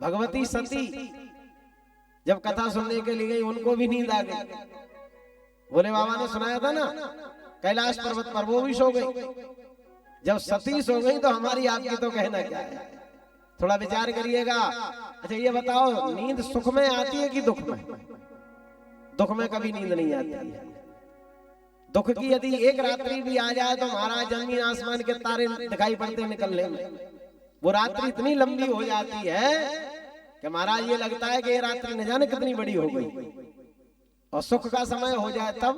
भगवती सती जब कथा सुनने के लिए गई उनको भी नींद आ गई। भोले बाबा ने सुनाया था ना, कैलाश पर्वत पर वो भी सो गई। जब सती सो गई तो हमारी आपकी तो कहना क्या है? थोड़ा विचार करिएगा। अच्छा ये बताओ, नींद सुख में आती है कि दुख में? दुख में कभी नींद नहीं आती है। दुख की यदि एक रात्रि भी आ जाए तो महाराज जमीन आसमान के तारे दिखाई पड़ते निकलने में। वो रात्रि इतनी लंबी हो जाती है कि महाराज ये लगता है कि ये रात्रि न जाने कितनी बड़ी हो गई। और सुख का समय हो जाए तब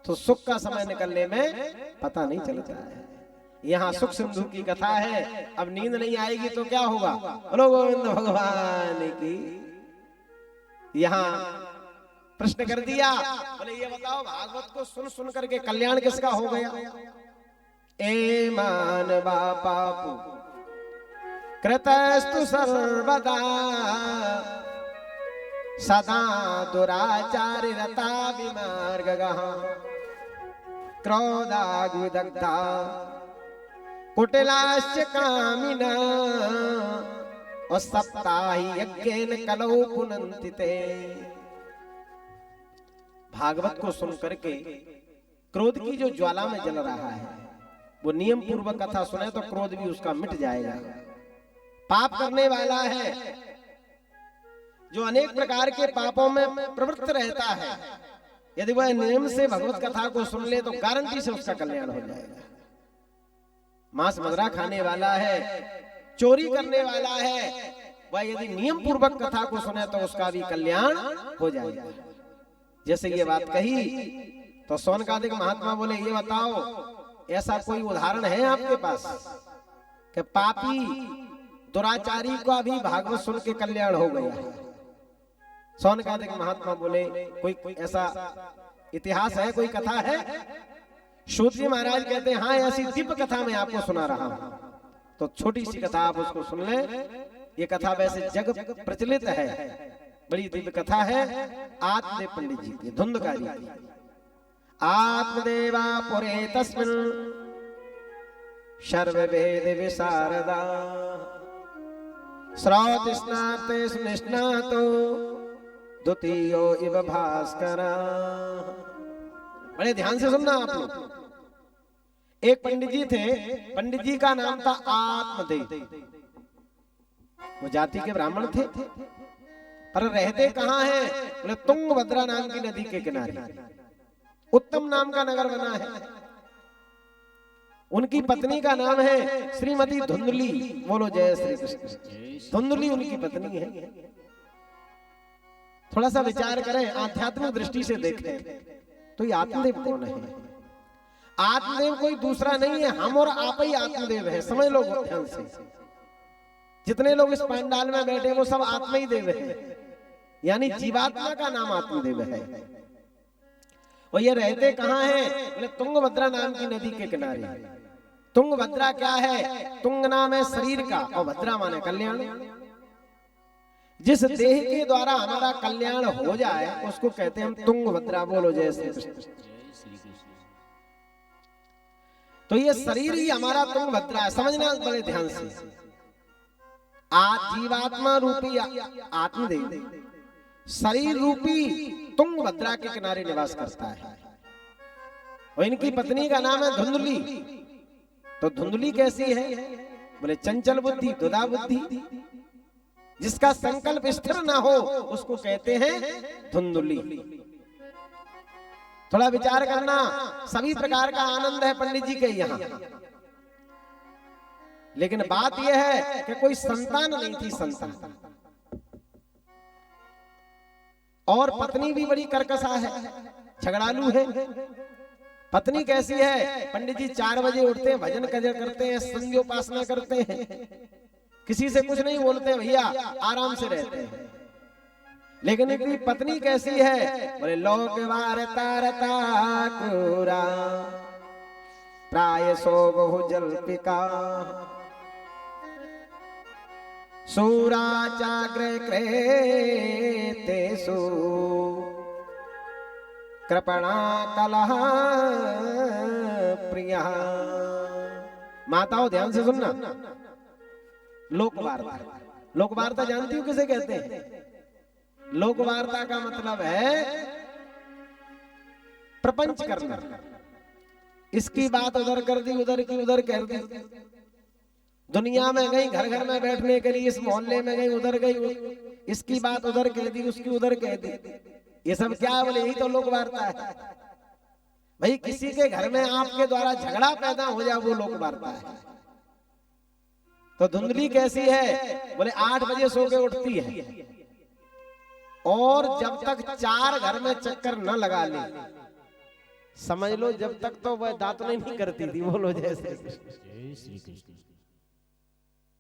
तो सुख का समय निकलने में पता नहीं चलता है। यहाँ सुख सिंधु की कथा है। अब नींद नहीं आएगी तो क्या होगा? बोलो गोविंद भगवान की। यहाँ प्रश्न कर दिया, बोले ये बताओ, भागवत को सुन सुन करके कल्याण किसका हो गया? ए मानवा पापु कृतस्तु सर्वदा सदा दुराचारि रता विमार्गगः क्रोधाग्निदग्धा कुटिलाश्च कामिना और सप्ताहि यज्ञेन कलौ पुनन्ति ते। भागवत को सुन करके क्रोध की जो ज्वाला में जल रहा है, वो नियम पूर्वक कथा सुने तो क्रोध भी उसका मिट जाएगा। पाप करने वाला है, जो अनेक प्रकार के पापों में प्रवृत्त रहता है, यदि वह नियम से भगवत कथा को सुन ले तो गारंटी से उसका कल्याण हो जाएगा। मांस मदिरा खाने वाला है, चोरी करने वाला है, वह यदि नियम पूर्वक कथा को सुने तो उसका भी कल्याण हो जाएगा। जैसे ये बात कही तो सौनकादिक महात्मा बोले, ये बताओ ऐसा कोई उदाहरण है आपके पास कि पापी दुराचारी को भी भागवत सुन के कल्याण हो गया है? सौनकादिक महात्मा बोले, कोई ऐसा इतिहास है, कोई कथा है? सूत जी महाराज कहते हैं, हाँ ऐसी दिव्य कथा मैं आपको सुना रहा हूं। तो छोटी सी कथा आप उसको सुन ले। ये कथा वैसे जग प्रचलित है, बड़ी दिव्य कथा है। आत्मदेव पंडित जी की, धुंधकारी की। आत्मदेवा पुरे तस्मिन् सर्ववेद विशारदा श्रौत स्नाते सुनिष्णातो द्वितीयो इव भास्कर। बड़े ध्यान से सुनना आप लोग। एक पंडित जी थे, पंडित जी का नाम था आत्मदेव। वो जाति के ब्राह्मण थे, पर रहते कहाँ हैं? बोले तुंगभद्रा नाम की नदी के किनारे। उत्तम नाम का नगर बना है। उनकी पत्नी का नाम है श्रीमती धुंधली। बोलो जय श्री कृष्ण। धुंधली उनकी पत्नी है। थोड़ा सा विचार करें, आध्यात्मिक दृष्टि से देखें तो ये आत्मदेव कौन है? आत्मदेव कोई दूसरा नहीं है, हम और आप ही आत्मदेव है। समझ लो ध्यान से। जितने लोग इस पंडाल में बैठे वो सब आत्मा ही देव है, यानी जीवात्मा का नाम आत्मदेव है। और ये रहते कहाँ हैं? बोले तुंगभद्रा नाम की नदी के किनारे। तुंगभद्रा क्या है? तुंग नाम है शरीर का और भद्रा माने कल्याण। जिस देह के द्वारा हमारा कल्याण हो जाए उसको कहते हैं हम तुंगभद्रा। बोलो जय श्री कृष्ण। तो ये शरीर ही हमारा तुंगभद्रा है, समझना बड़े ध्यान से। जीवात्मा रूपी आत्मदेव शरीर रूपी तुंगभद्रा के किनारे निवास करता है। और इनकी पत्नी का नाम है धुंधली। तो धुंधली कैसी है? बोले चंचल बुद्धि, दुधा बुद्धि। जिसका संकल्प स्थिर ना हो उसको कहते हैं धुंधली। थोड़ा विचार करना, सभी प्रकार का आनंद है पंडित जी के यहाँ, लेकिन बात यह है कि कोई संतान नहीं थी। संतान और पत्नी भी बड़ी कर्कशा है, झगड़ालू है। पत्नी कैसी है? पंडित जी 4 बजे उठते हैं, भजन करते हैं, संध्योपासना करते हैं, किसी से कुछ नहीं बोलते भैया, आराम से रहते हैं। लेकिन इनकी पत्नी कैसी है? बोले लोक वारता रता कुरा प्राय सो बहु जल्पिका सूराचाग्रे क्रेतेषु कृपणा कलह प्रिया। माताओं ध्यान से सुनना। लोकवार्ता, लोकवार्ता जानती हो किसे कहते हैं? लोकवार्ता का मतलब है प्रपंच करना। इसकी बात उधर कर दी, उधर की उधर कर दी। दुनिया में गई, घर घर में बैठने के लिए, इस मोहल्ले में गई, उधर गई, इसकी बात उधर कह दी, उसकी उधर कह दी। ये सब क्या है? बोले यही तो लोकवार्ता है भाई। किसी के घर में आपके द्वारा झगड़ा पैदा हो जाए वो लोकवार्ता है। तो धुंधली कैसी है? बोले 8 बजे सो के उठती है और जब तक 4 घर में चक्कर न लगा ले, समझ लो जब तक तो वह दांत नहीं करती थी। बोलो जय श्री कृष्ण।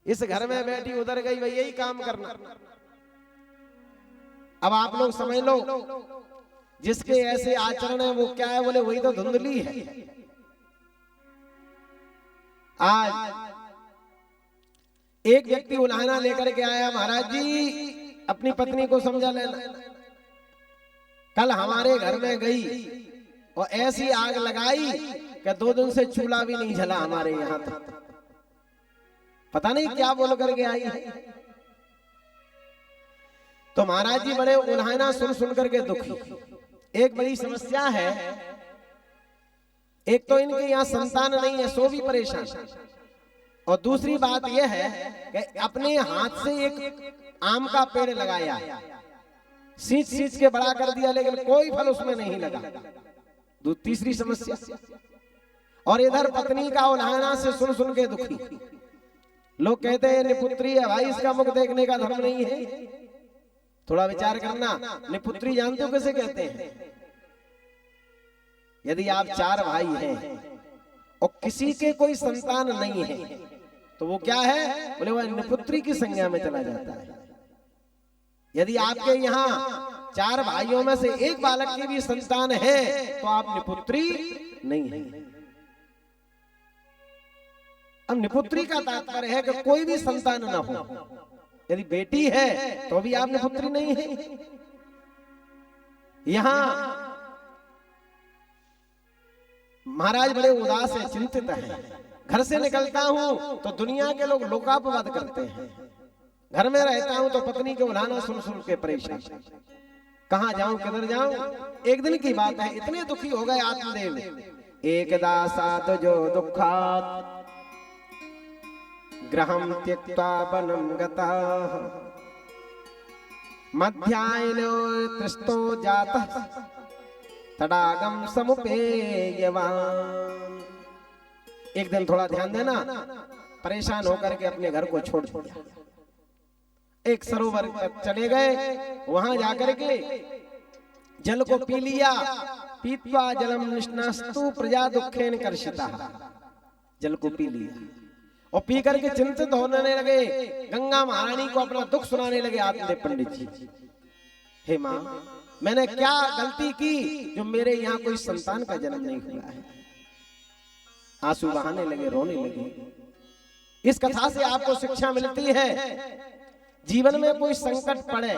इस घर में बैठी, उधर गई, वही यही काम करना। अब आप लोग समझ लो, जिसके ऐसे आचरण है वो क्या है? बोले वही तो धुंधली है। आज एक व्यक्ति उलाहना लेकर के आया, महाराज जी अपनी पत्नी को समझा लेना। कल हमारे घर में गई और ऐसी आग लगाई कि 2 दिन से चूल्हा भी नहीं जला हमारे यहाँ तक। पता नहीं क्या बोल करके आई है। तो महाराज जी बड़े उल्हाना सुन सुन करके दुखी। एक बड़ी समस्या है, एक तो इनके यहाँ संतान नहीं है, सो भी परेशान, और दूसरी बात यह है कि अपने हाथ से एक आम का पेड़ लगाया, सींच सींच के बड़ा कर दिया, लेकिन कोई फल उसमें नहीं लगा। तीसरी समस्या, और इधर पत्नी का उल्हाना से सुन सुन के दुखी। लोग कहते हैं निपुत्री है भाई, इसका मुख देखने का धर्म नहीं है। थोड़ा विचार करना, निपुत्री जानते हो कैसे कहते हैं? यदि आप 4 भाई हैं और किसी के कोई संतान नहीं है तो वो क्या है? बोले वह निपुत्री की संज्ञा में चला जाता है। यदि आपके यहाँ 4 भाइयों में से एक बालक की भी संतान है तो आप निपुत्री नहीं है। अब निपुत्री का तात्पर्य है कि कोई भी संतान ना हो। यदि बेटी है तो भी आप निपुत्री नहीं है। यहां महाराज बड़े उदास है, चिंतित है। घर से निकलता हूं तो दुनिया के लोग लोकापवाद करते हैं, घर में रहता हूं तो पत्नी के उल्हाना सुन सुन के परेशान, कहां जाऊं किधर जाऊं। एक दिन की बात है, इतने दुखी हो गए आत्मदेव, एकदा साधु जो दुखात ग्रहं त्यक्त्वा वनं गताः मध्याह्नो तृष्टो जातः तडागम समुपेयवान्। एक दिन थोड़ा ध्यान देना, परेशान होकर के अपने घर को छोड़ दिया, एक सरोवर तक चले गए। वहां जाकर के जल को पी लिया। पीत्वा जलम निष्णास्तु प्रजा दुखेन कर्षिता, जल को पी लिया और पी करके चिंतित होने लगे। गंगा महारानी को अपना दुख सुनाने लगे आत्मदेव पंडित जी। हे माँ, मैंने क्या गलती की जो मेरे यहाँ कोई संतान का जन्म नहीं हुआ है? आंसू बहाने लगे, रोने लगे। इस कथा से आपको शिक्षा मिलती है, जीवन में कोई संकट पड़े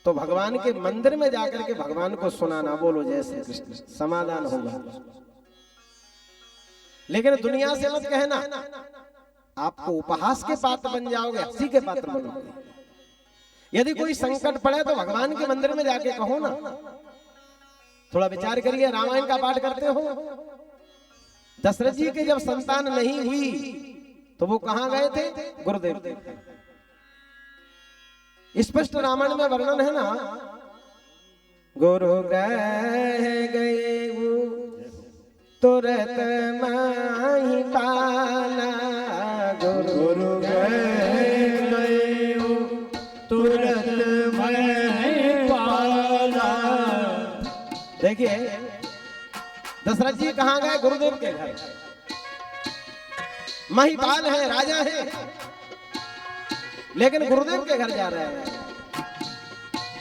तो भगवान के मंदिर में जाकर के भगवान को सुनाना, बोलो जय श्री कृष्ण, समाधान होगा। लेकिन दुनिया से मत कहना, आपको उपहास के पात्र बन जाओगे, हंसी के पात्र बनोगे। यदि कोई संकट पड़े तो भगवान के मंदिर में जाके कहो ना। थोड़ा विचार करिए, रामायण का पाठ करते हो, दशरथ जी के जब संतान नहीं हुई तो वो कहां गए थे? गुरुदेव। स्पष्ट रामायण में वर्णन है ना, गुरु गए तुरत माही पाला, गुरु गए तुरत माही पाला। देखिए दशरथ जी कहां गए? गुरुदेव के घर। महिपाल है, राजा है, लेकिन गुरुदेव के घर जा रहे हैं।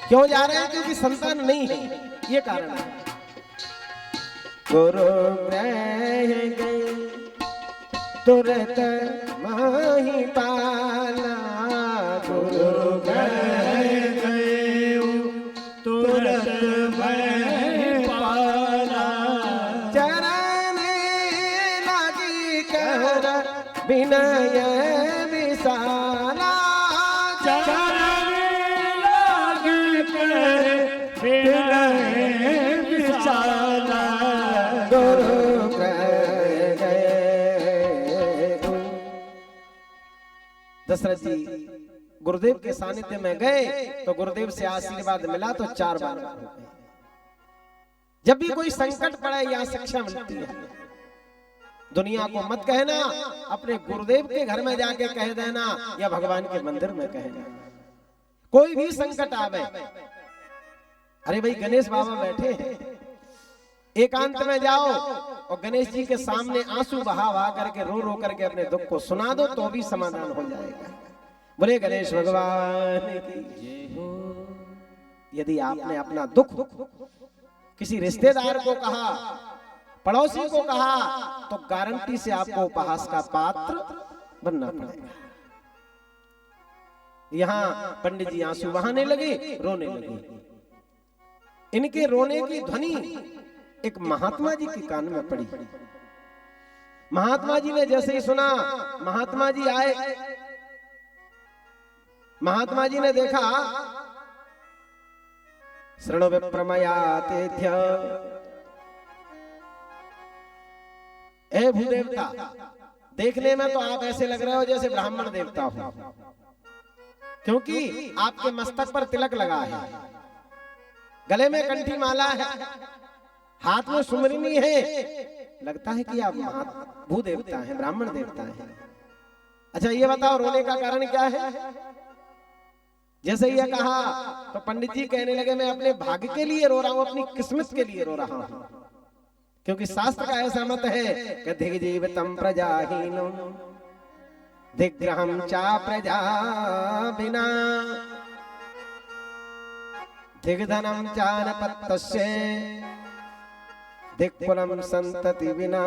क्यों जा रहे हैं? क्योंकि संतान नहीं है, ये कारण है। गुरु गए तुरत माही पाला, गुरु गए तुरत माही पाला। चरण लगी कर विनय विशाला,
चरण लगी कर विनय विशाला।
गुरु गए। दशरथ जी गुरुदेव के सानिध्य में गए तो गुरुदेव से आशीर्वाद मिला तो 4 बार। जब भी कोई संकट पड़े यहाँ शिक्षा मिलती है, दुनिया को मत कहना, अपने गुरुदेव के घर में जाके कह देना या भगवान के मंदिर में कहना। कोई भी संकट आवे, अरे भाई गणेश बाबा बैठे हैं, एकांत में जाओ और गणेश जी के सामने आंसू बहा बहा करके रो रो करके अपने दुख को सुना दो तो भी समाधान हो जाएगा। बोले गणेश भगवान की। यदि आपने अपना दुख किसी रिश्तेदार को कहा, पड़ोसी को कहा, तो गारंटी से आपको उपहास का पात्र बनना पड़ेगा। यहां पंडित जी आंसू बहाने लगे, रोने लगे। इनके रोने की ध्वनि एक महात्मा जी के कान में पड़ी। महात्मा जी ने जैसे ही सुना, महात्मा जी आए महात्मा जी ने देखा, शृणु विप्रमयातेध्य, हे भूदेवता, देखने में तो आप ऐसे लग रहे हो जैसे ब्राह्मण देवता हो, क्योंकि आपके मस्तक पर तिलक लगा है, गले में कंठी माला है, हाथ में सुमरिनी है, लगता है कि आप भूदेवता हैं, ब्राह्मण देवता हैं। अच्छा ये बताओ रोने का कारण क्या है? जैसे ये कहा तो पंडित जी कहने लगे मैं अपने भाग्य के लिए रो रहा हूं, अपनी किस्मत के लिए रो रहा हूं, क्योंकि शास्त्र का ऐसा मत है कि दिग्जीवितम प्रजाहीनम दिग्ग्रहम चा प्रजा बिना दिग्धनम चानपत्तस्य दिक्कुलम संतति बिना।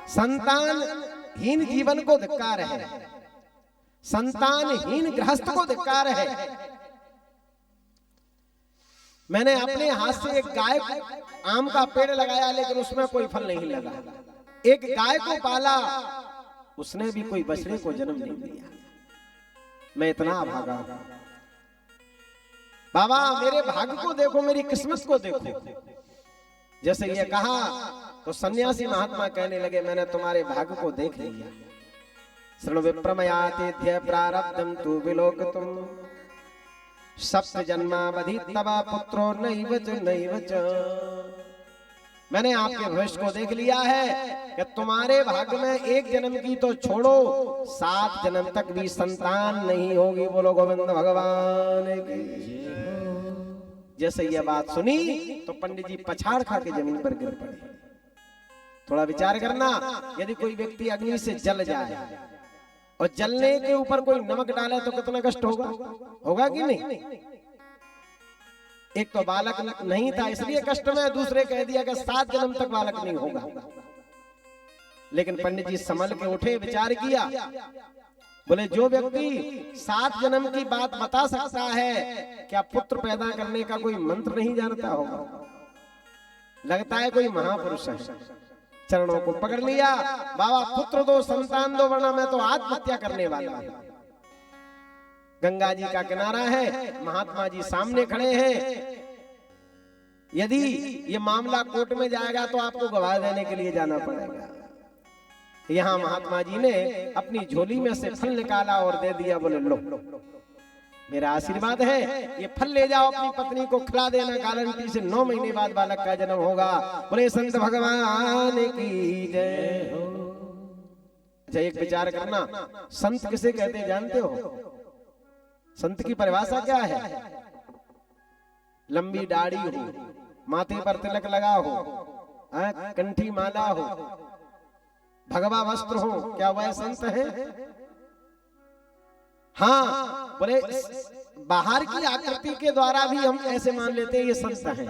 संतानहीन जीवन को धिक्कार है, संतानहीन गृहस्थ को धिक्कार है। मैंने अपने हाथ से एक गाय आम का पेड़ लगाया, लेकिन उसमें कोई फल नहीं लगा। एक गाय को पाला, उसने भी कोई बछड़े को जन्म नहीं दिया। मैं इतना अभागा हूं। बाबा मेरे भाग्य को देखो, मेरी किस्मत को देखो। जैसे ये कहा तो सन्यासी महात्मा कहने लगे मैंने तुम्हारे भाग्य को देख लिया। शृणु विप्रमयातेध्य प्रारब्धम तु विलोकतुम सप्त जन्मावधि तवा पुत्रो नैवच नैवच। मैंने आपके भविष्य को देख लिया है कि तुम्हारे भाग्य में एक जन्म की तो छोड़ो, 7 जन्म तक भी संतान नहीं होगी। बोलो गोविंद भगवान की। जैसे यह बात सुनी तो पंडित जी पछाड़ खा के जमीन पर गिर पड़े। थोड़ा विचार करना, यदि कोई व्यक्ति अग्नि से जल जाए और जलने के ऊपर कोई नमक डाले तो कितना कष्ट होगा? होगा कि नहीं? एक तो बालक नहीं था इसलिए कष्ट में, दूसरे कह दिया कि 7 जन्म तक बालक नहीं होगा। लेकिन पंडित जी संभल के उठे, विचार किया, बोले जो व्यक्ति 7 जन्म की बात बता सकता है, क्या पुत्र पैदा करने का कोई मंत्र नहीं जानता होगा? लगता है कोई महापुरुष है। चरणों को पकड़ लिया, बाबा पुत्र दो, संतान दो, वरना मैं तो आत्महत्या करने वाला हूं। गंगा जी का किनारा है, महात्मा जी सामने खड़े हैं। यदि ये मामला कोर्ट में जाएगा तो आपको गवाह देने के लिए जाना पड़ेगा। यहाँ महात्मा जी ने अपनी झोली में से फल निकाला और दे दिया। बोले लो मेरा आशीर्वाद है, ये फल ले जाओ, अपनी पत्नी को खिला देना, गारंटी से 9 महीने बाद बालक का जन्म होगा। बोले संत भगवान की जय हो। अच्छा एक विचार करना, संत किसे कहते हैं जानते हो? संत की परिभाषा क्या है? लंबी दाढ़ी हो, माथे पर तिलक लगा हो, कंठी माला हो, भगवा वस्त्र हो, क्या वह संत है? हाँ, बोले बाहर की आकृति के द्वारा भी हम ऐसे मान लेते हैं ये संत हैं,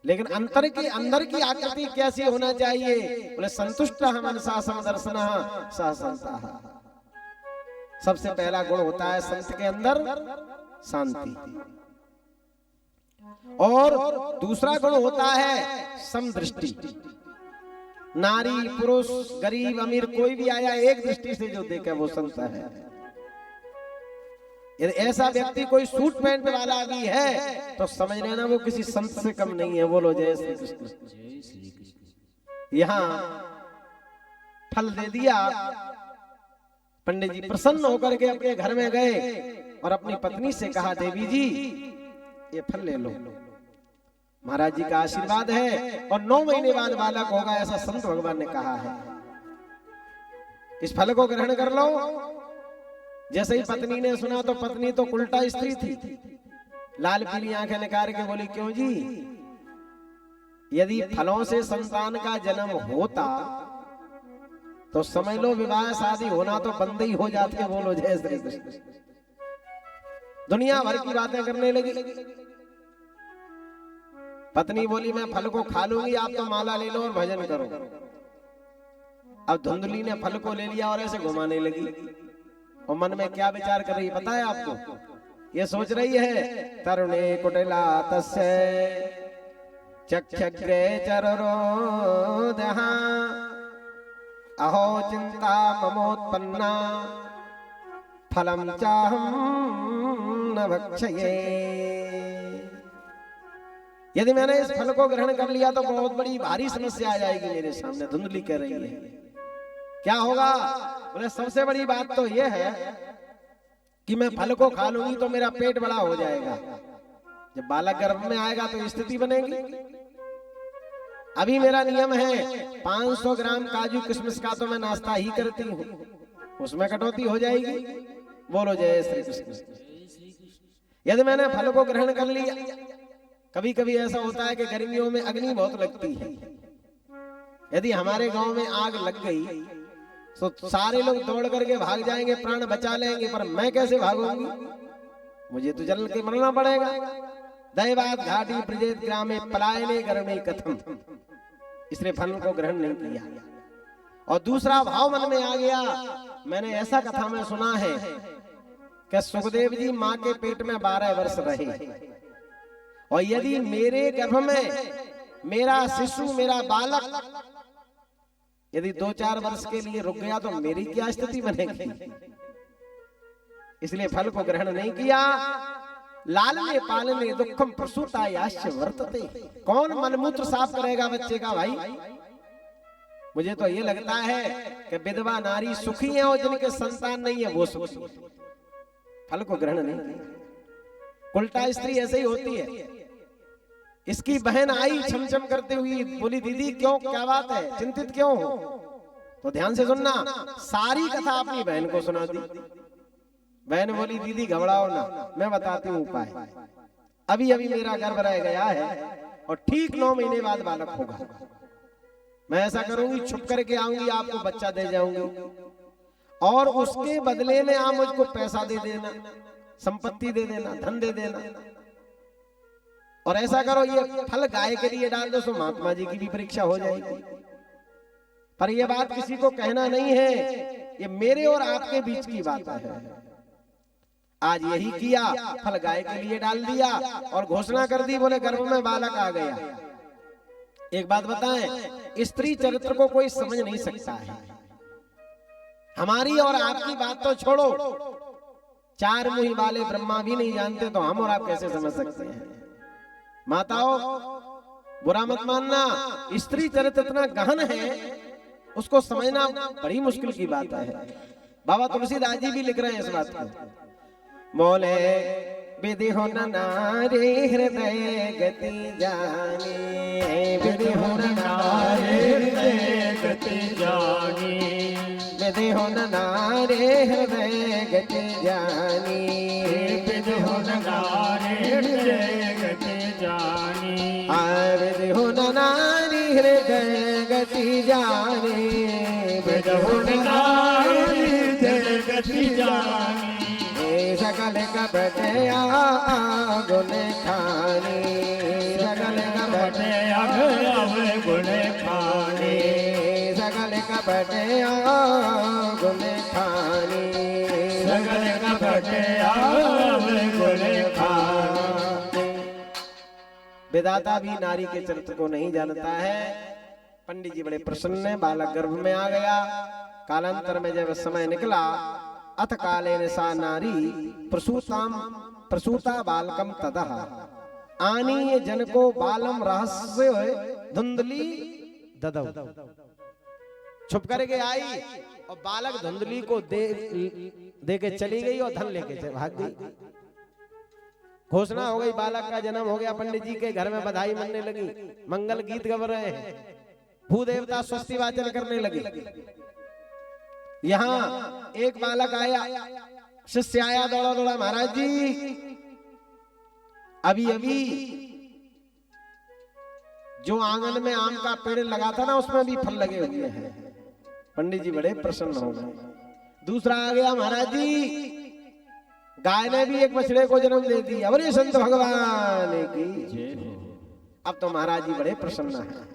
लेकिन अंतर की अंदर की आकृति कैसी होना चाहिए? बोले संतुष्ट मनसा समदर्शनः स संतः। सबसे पहला गुण होता है संत के अंदर शांति, और दूसरा गुण होता है समदृष्टि। नारी पुरुष गरीब अमीर कोई भी आया एक दृष्टि से जो देखे वो संत है। यदि ऐसा व्यक्ति कोई सूट पैंट वाला भी है तो समझ लेना वो किसी संत से कम नहीं है। बोलो जय श्री कृष्ण। यहाँ फल दे दिया, पंडित जी प्रसन्न होकर के अपने घर में गए और अपनी पत्नी से कहा देवी जी ये फल ले लो, महाराज जी का आशीर्वाद है और 9 महीने बाद बालक होगा, ऐसा संत भगवान ने कहा है। इस फल को ग्रहण कर लो। जैसे ही पत्नी ने सुना तो पत्नी तो उल्टा स्त्री थी, लाल पीली आंखें निकाल के बोली क्यों जी? यदि फलों से संतान का जन्म होता तो समझ लो विवाह शादी होना तो बंद ही हो जाती है। बोलो जय श्री कृष्ण। दुनिया भर की बातें करने लगी। पत्नी बोली मैं फल को खा लूंगी, आप तो माला ले लो और भजन करो। अब धुंधली ने फल को ले लिया और ऐसे घुमाने लगी, और मन में क्या विचार कर रही पता है आपको? ये सोच रही है तरुणे कुटिला तस्य चक्षग्रे चररोदहा अहो चिंता ममोत्पन्ना फलम चाहम न भक्षये। यदि मैंने इस फल को ग्रहण कर लिया तो बहुत बड़ी भारी समस्या आ जाएगी मेरे सामने। धुंधली कह रही है क्या होगा? बोले सबसे बड़ी बात तो यह है कि मैं फल को खा लूंगी तो मेरा पेट बड़ा हो जाएगा। जब बालक गर्भ में आएगा तो स्थिति बनेगी। अभी मेरा नियम है 500 ग्राम काजू किशमिश का तो मैं नाश्ता ही करती हूँ, उसमें कटौती हो जाएगी। बोलो जय श्री कृष्ण। यदि मैंने फल को ग्रहण कर लिया, कभी कभी ऐसा होता है कि गर्मियों में अग्नि बहुत लगती है। यदि हमारे गांव में आग लग गई तो सारे लोग दौड़ करके भाग जाएंगे, प्राण बचा लेंगे, पर मैं कैसे भागूंगी? मुझे तो जल के मरना पड़ेगा। दैवात घाटी ब्रजेत ग्रामे पलायने गर्मे कथम। इसने फल को ग्रहण नहीं किया। और दूसरा भाव मन में आ गया, मैंने ऐसा कथा में सुना है कि सुखदेव जी माँ के पेट में 12 वर्ष रहे, और यदि मेरे गर्भ में मेरा शिशु, मेरा बालक यदि 2-4 वर्ष के लिए रुक गया तो मेरी क्या स्थिति बनेगी? इसलिए फल को ग्रहण नहीं किया। लालने पालने दुखम प्रसूतायाश्च वर्तते। कौन मलमूत्र साफ करेगा बच्चे का भाई? मुझे तो ये लगता है कि विधवा नारी सुखी है और जिनके संतान नहीं है वो सुखी। फल को ग्रहण नहीं किया। उल्टा स्त्री ऐसे ही होती है। इसकी बहन आई छमछम करते हुई, बोली दीदी क्यों, क्या बात है, चिंतित क्यों हो? तो ध्यान से सुनना, सारी कथा अपनी बहन को सुना दी। बहन बोली दीदी घबराओ ना, मैं बताती हूँ उपाय। अभी अभी मेरा गर्भ रह गया है और ठीक 9 महीने बाद बालक होगा। मैं ऐसा करूंगी, छुप करके आऊंगी, आपको बच्चा दे जाऊंगी, और उसके बदले में आप मुझको पैसा दे देना, संपत्ति दे देना, धन दे देना। और ऐसा करो, ये फल गाय के लिए डाल दो तो महात्मा जी की भी परीक्षा हो जाएगी। पर यह बात किसी को कहना नहीं है, ये मेरे और आपके बीच की बात है। आज यही किया, फल गाय के लिए डाल दिया और घोषणा कर दी, बोले गर्भ में बालक आ गया। एक बात बताएं, स्त्री चरित्र को कोई समझ नहीं सकता है। हमारी और आपकी बात तो छोड़ो, 4 मुंह वाले ब्रह्मा भी नहीं जानते तो हम और आप कैसे समझ सकते हैं? माताओं बुरा मत मानना, स्त्री चरित्र इतना गहन है, उसको समझना बड़ी मुश्किल की बात है। बाबा तुलसीदास जी भी लिख रहे हैं इस बात को। बोले विधि हो नारे हृदय गति जाने, विधि हो नारे हृदय गति जाने, विधि हो नारे हृदय गति जाने, विधि हो नारे हृदय गति जाने, विधि हो नारी हृदय गति जाने, विधि हो नारी हृदय गति जाने, सकल कपट गुण खाने, सकल कपट गुण खाने, सकल कपट गुण खाने, सकल कपट गुण खाने। विधाता भी नारी के चरित्र को नहीं जानता है। पंडित जी बड़े प्रसन्न हैं, बालक गर्भ में आ गया। कालांतर में जब समय निकला, अथ कालेन सा नारी प्रसूता बालकम ततः आनीय जनको बालम रहस्य धुंधली ददौ। छुप करके आई और बालक धुंधली को दे के चली गई और धन लेके भाग गई। घोषणा हो गई, बालक का जन्म हो गया। पंडित जी के घर में बधाई मनने लगी, मंगल गीत गा रहे हैं, भूदेवता स्वस्ति वाचन करने लगे। यहाँ एक बालक आया, शिष्य आया दौड़ा दौड़ा, महाराज जी अभी अभी जो आंगन में आम का पेड़ लगा था ना, उसमें भी फल लगे हुए हैं। पंडित जी बड़े प्रसन्न हो गए। दूसरा आ गया, महाराज जी गाय ने भी एक बछड़े को जन्म दे दिया, अरे संत भगवान की। अब तो महाराज जी बड़े प्रसन्न हैं,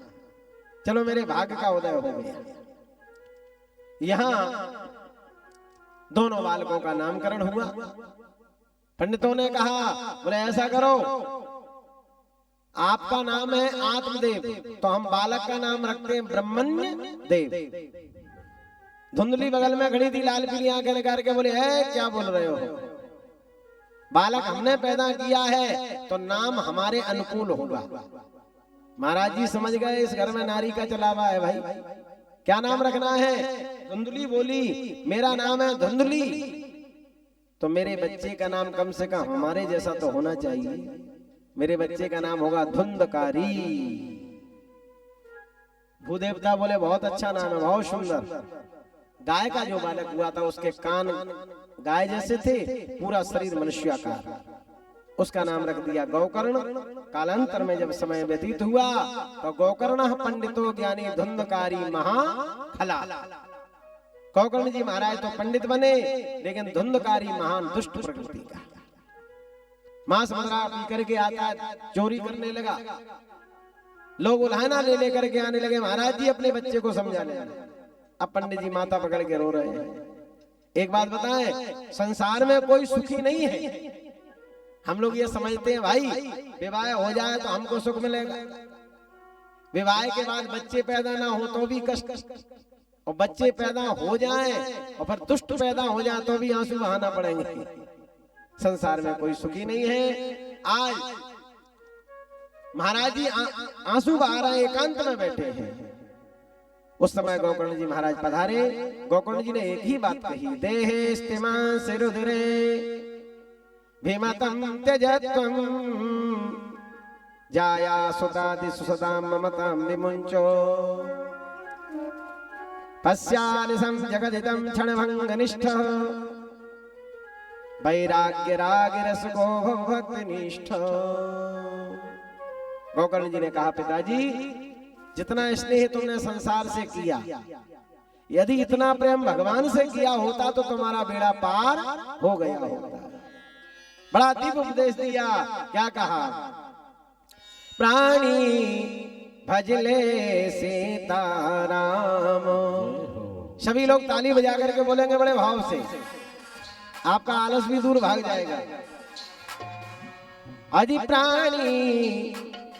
चलो मेरे भाग्य का उदय हो गया। यहाँ दोनों बालकों का नामकरण हुआ। पंडितों ने कहा, बोले ऐसा करो, आपका नाम है आत्मदेव, तो हम बालक का नाम रखते हैं ब्रह्मण्य देव। धुंधली बगल में खड़ी थी, लाल पीली आंखें लेकर के बोले, है क्या बोल रहे हो? बालक हमने पैदा किया है तो नाम हमारे अनुकूल होगा। महाराज जी समझ गए इस घर में नारी का चलावा है भाई, क्या नाम रखना है? धुंधली बोली, मेरा नाम है धुंधली, तो मेरे बच्चे का नाम कम से कम हमारे जैसा तो होना चाहिए। मेरे बच्चे का नाम होगा धुंधकारी। भूदेवता बोले बहुत अच्छा नाम है, बहुत सुंदर। गाय का जो बालक हुआ था उसके कान गाय जैसे थे, पूरा शरीर मनुष्याकार, उसका नाम रख दिया गौकर्ण। कालांतर में जब समय व्यतीत हुआ तो गौकर्ण पंडितो ज्ञानी धुंधकारी महाखला। गौकर्ण जी महाराज तो पंडित बने, लेकिन धुंधकारी महान दुष्ट प्रकृति का। मांस मदिरा पी करके आता, चोरी करने लगा, लोग उल्हाना ले लेकर के आने लगे, महाराज जी अपने बच्चे को समझा ले। अब पंडित जी माथा पकड़ के रो रहे हैं। एक बात बताएं, संसार में कोई सुखी नहीं है। हम लोग ये समझते हैं भाई विवाह हो जाए तो हमको सुख मिलेगा, विवाह के बाद बच्चे पैदा ना हो तो भी कष्ट, और बच्चे पैदा हो जाए और फिर दुष्ट पैदा हो जाए तो भी आंसू बहाना पड़ेंगे। संसार में कोई सुखी नहीं है। आज महाराज जी आंसू बहा रहे, एकांत में बैठे हैं। उस समय गौकर्ण जी महाराज पधारे। गौकर्ण जी ने एक ही बात कही, देहे स्तिमान सिरुधिरे भीमतम त्यजत्वम जाया सुतादि सुसदाम ममताम विमुंचो पश्यानिसं जगदिदं क्षणभंगनिष्ठ वैराग्य राग रसगो भक्तिनिष्ठ। गौकर्ण जी ने कहा, पिताजी जितना स्नेह तुमने संसार से किया, यदि इतना प्रेम भगवान से किया होता तो तुम्हारा बेड़ा पार हो गया होता। बड़ा दिव्य उपदेश दिया। क्या कहा? प्राणी भजले सीताराम। सभी लोग ताली बजा करके बोलेंगे बड़े भाव से, आपका आलस भी दूर भाग जाएगा। अजी प्राणी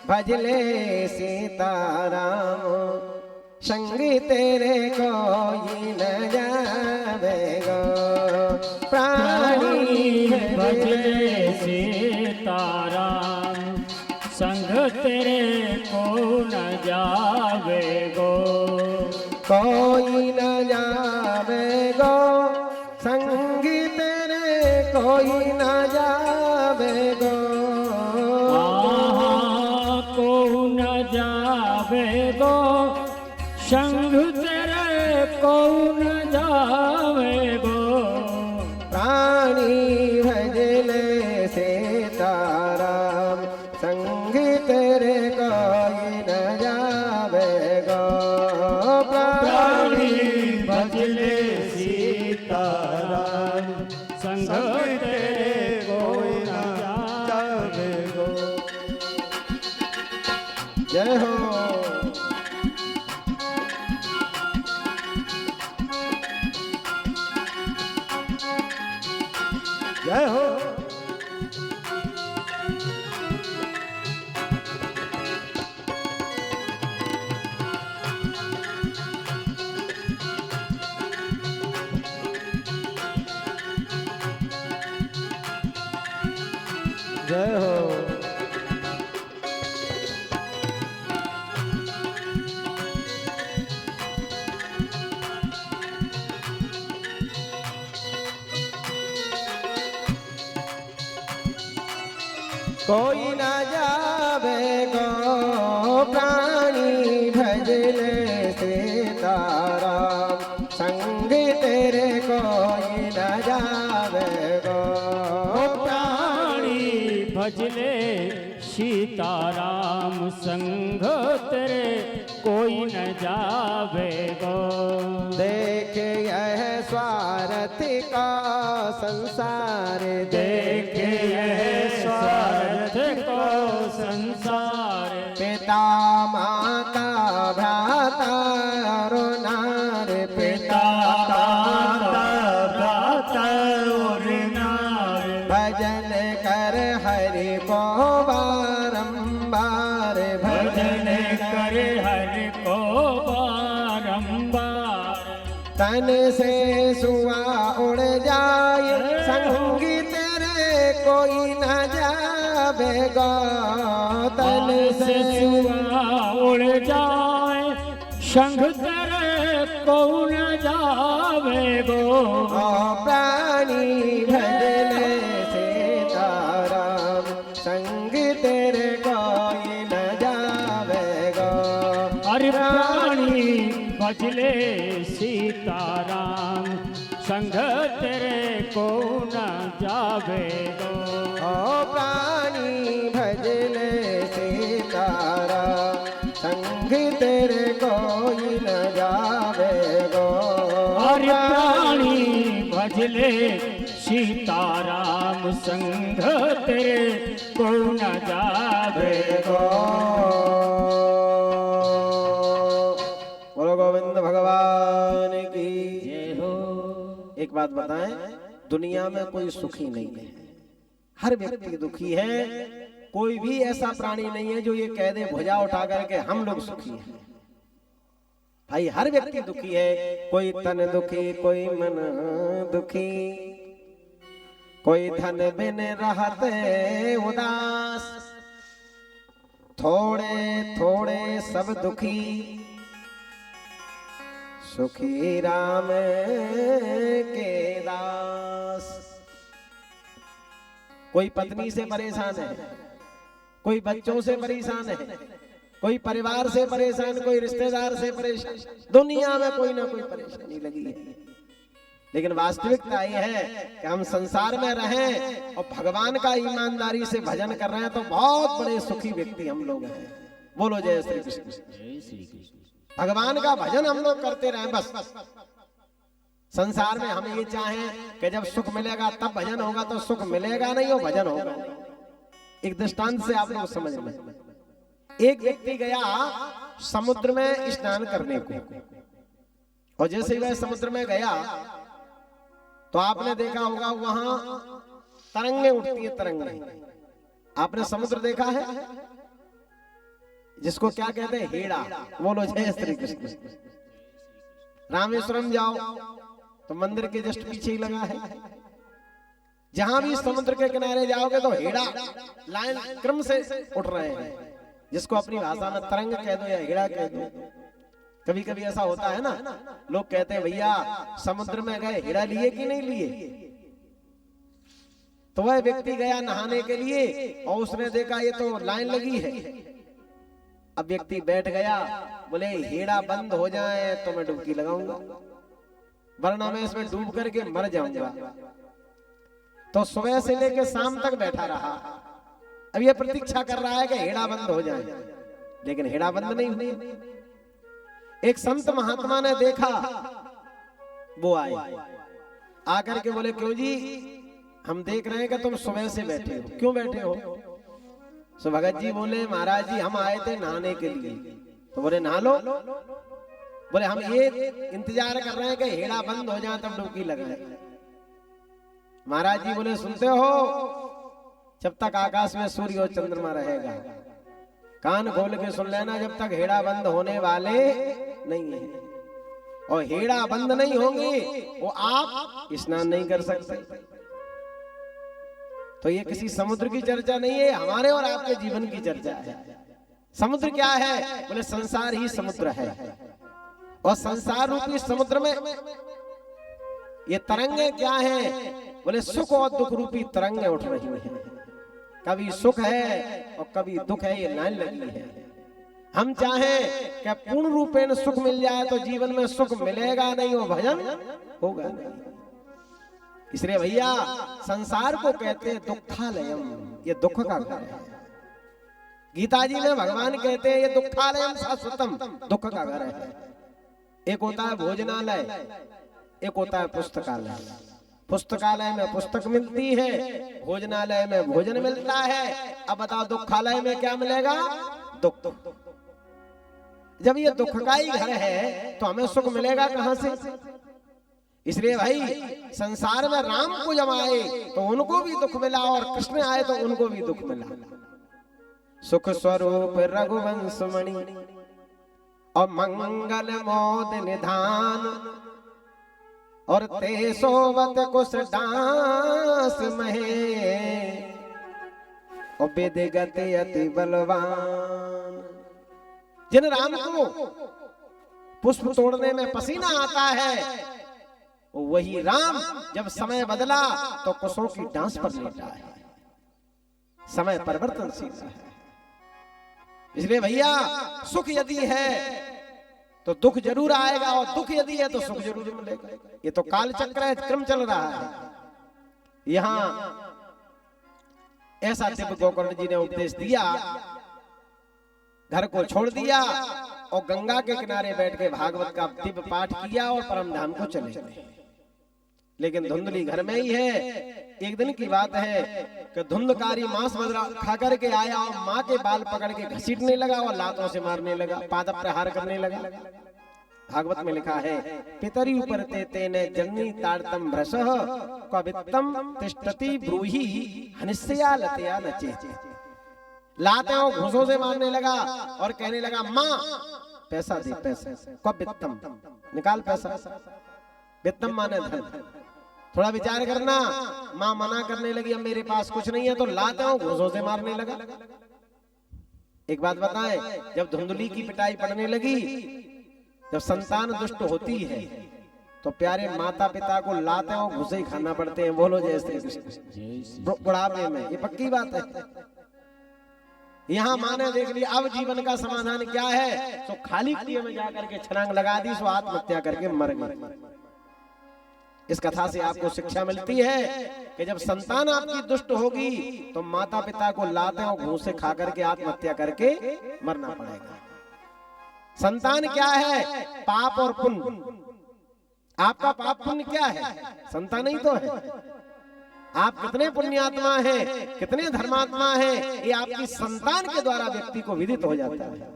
भजले सीताराम, संग तेरे कोई न जावेगा। प्राणी
भजले सीताराम, संग तेरे को न जावेगो।
कोई न जावेगो, संग तेरे कोई न जावेगो।
को न जावेगो, संग तेरे को न जावेगो।
प्राणी भजले सीताराम, संग तेरे कोई न जावेगो।
प्राणी भजले सीताराम, संग तेरे कोई न जावेगो।
जय हो।
जय हो।
जय हो। कोई न जावेगो, प्राणी भजले सीताराम, संग तेरे कोई न जावेगो।
प्राणी भजले सीताराम, संग तेरे कोई न जावेगो।
देख यह स्वार्थ का संसार,
देख यह स्वार्थ को संसार।
पिता माता भ्राता और नार, पिता
माता भ्राता और नार।
भजन कर हरि को बारंबार,
भजन कर हरि को बारंबार।
तन सुआ उड़ जाए संगी तेरे कोई न जावेगा तन से
सुआ उड़ जाए संग तेरे को न जावेगो
प्राणी भजने सीताराम संग तेरे कोई न जावेगा
अरे प्राणी भजले सीताराम संग तेरे को न जावेगो
प्राणी भजले सीताराम संग तेरे कोई न जावेगो
अरे प्राणी भजले सीताराम संग तेरे को न जावेगो
बोलो गोविंद भगवान की
जय हो।
एक बात बताएं, दुनिया में कोई सुखी नहीं है, हर व्यक्ति दुखी है। कोई भी ऐसा प्राणी नहीं है जो ये कह दे भुजा उठा करके हम लोग सुखी हैं। भाई हर व्यक्ति दुखी है, कोई तन दुखी, कोई मन दुखी, कोई धन बिन रहते उदास, थोड़े थोड़े सब दुखी, सुखी राम के दास। कोई पत्नी से परेशान है, कोई बच्चों से परेशान है, कोई परिवार से परेशान, कोई रिश्तेदार से परेशान, दुनिया में कोई ना कोई परेशानी लगी है। लेकिन वास्तविकता ये है कि हम संसार में रहें और भगवान का ईमानदारी से भजन कर रहे हैं तो बहुत बड़े सुखी व्यक्ति हम लोग हैं। बोलो जय श्री कृष्ण।
जय श्री कृष्ण।
भगवान का भजन हम लोग करते रहें बस। संसार में हम ये चाहें कि जब सुख मिलेगा तब भजन होगा, तो सुख मिलेगा नहीं, वो भजन होगा। एक दृष्टांत से आप लोग समझ में। एक व्यक्ति गया समुद्र में स्नान करने को, और जैसे ही वह समुद्र में गया तो आपने देखा होगा वहां तरंगे उठती है। तरंगे आपने समुद्र देखा है, जिसको क्या कहते हैं, हेड़ा। बोलो जय श्री कृष्ण। रामेश्वरम जाओ तो मंदिर के जस्ट पीछे ही लगा है। जहां भी समुद्र के किनारे जाओगे तो हेड़ा लाइन क्रम से उठ रहे हैं, जिसको अपनी भाषा में तरंग कह दो या हेड़ा कह दो। कभी कभी ऐसा होता है ना, लोग कहते हैं भैया समुद्र में गए, हेड़ा लिए कि नहीं लिए? तो वह व्यक्ति गया नहाने के लिए और उसने देखा ये तो लाइन लगी है। अब व्यक्ति बैठ गया, बोले हेड़ा बंद हो जाए तो मैं डुबकी लगाऊंगा, वरना मैं इसमें डूब करके मर जाऊंगा। तो सुबह से लेकर शाम तक बैठा रहा। अब ये प्रतीक्षा कर रहा है कि हेड़ा बंद हो जाए, लेकिन हेड़ा बंद नहीं हुई। एक संत महात्मा ने देखा, वो आए, आकर के बोले क्यों जी, हम देख रहे हैं कि तुम सुबह से बैठे हो, क्यों बैठे हो? सो भगत जी बोले महाराज जी हम आए थे नहाने के लिए। तो बोले नहा लो। बोले हम ये इंतजार कर रहे हैं कि हेड़ा बंद हो जाए तब डुबकी लगाए। महाराज जी बोले सुनते हो, जब तक आकाश में सूर्य और चंद्रमा रहेगा, कान खोल के सुन लेना, जब तक हेड़ा बंद होने वाले नहीं है। और हेड़ा बंद नहीं होंगे वो आप स्नान नहीं कर सकते। तो ये किसी समुद्र की चर्चा नहीं है, हमारे और आपके जीवन की चर्चा है। समुद्र क्या है? बोले संसार ही समुद्र है, और संसार रूपी समुद्र में ये तरंगे क्या हैं? बोले सुख और दुख रूपी तरंगे उठ रही हैं। कभी सुख है और कभी दुख है, ये लाइन लगी है। हम चाहें कि पूर्ण रूपेण सुख मिल जाए तो जीवन में सुख मिलेगा नहीं, वो भजन होगा नहीं। इसलिए भैया संसार को कहते हैं दुखालयम, ये दुख का घर है। गीता जी में भगवान कहते हैं ये दुखालयम शाश्वतम, दुख का घर है। एक होता है भोजनालय, एक होता है पुस्तकालय। पुस्तकालय में पुस्तक मिलती है, भोजनालय में भोजन मिलता है। अब बताओ दुखालय में क्या मिलेगा? दुख। जब ये दुख का ही घर है तो हमें सुख मिलेगा कहां से? इसलिए भाई संसार में राम को जब आए तो उनको भी दुख मिला, और कृष्ण आए तो उनको भी दुख मिला। सुख स्वरूप रघुवंश मणि और मंगल मोद निधान, और ते सोवत कुछ डांस महे और बेदे गते अति बलवान। जिन राम को पुष्प तोड़ने में पसीना आता है वही राम जब समय बदला तो कुशों की डांस पर लेटा है। समय परिवर्तनशील है, इसलिए भैया सुख यदि है तो दुख जरूर आएगा और दुख यदि है तो सुख जरूर मिलेगा। ये तो काल चक्र है, क्रम चल रहा है। यहां ऐसा दिव्य गोकर्ण जी ने उपदेश दिया, घर को छोड़ दिया और गंगा के किनारे बैठ के भागवत का दिव्य पाठ किया और परम धाम को चले। लेकिन धुंधली घर में ही है। एक दिन की बात है कि धुंधकारी मांस मदरा खा करके आया और माँ के बाल पकड़ के घसीटने लगा और लातों से मारने लगा, पाद प्रहार करने लगा। भागवत में लिखा है, पितरी ऊपर तेने जननी ताड़तम भ्रशः कवित्तम तिष्ठति ब्रूहि हनिस्या लतया नचे। लाते और घूसों से मारने लगा और कहने लगा, माँ पैसा दे, पैसा कवित्तम निकाल पैसा। वित्तम माने धन। थोड़ा विचार करना। माँ मना करने लगी, अब मेरे पास कुछ नहीं है, तो लाते हो घूसों से मारने लगा। एक बात बताएं, जब धुंधली की पिटाई पड़ने लगी, जब संतान दुष्ट होती है तो प्यारे माता पिता को लाते हो घूसे ही खाना पड़ते हैं। बोलो जय श्री कृष्ण। बुढ़ापे में ये पक्की बात है। यहाँ माँ ने देख लिया अब जीवन का समाधान क्या है, तो खाली कुएं में जाकर के छलांग लगा दी, सो आत्महत्या करके मर गई। इस कथा से आपको शिक्षा मिलती है कि जब संतान आपकी दुष्ट होगी तो माता पिता को लाते और घूसे खा करके आत्महत्या करके मरना पड़ेगा। संतान क्या है? पाप और पुण्य। आपका पाप पुण्य क्या है? संतान ही तो है। आप कितने पुण्यात्मा हैं, कितने धर्मात्मा हैं, ये आपकी संतान के द्वारा व्यक्ति को विदित हो जाता है।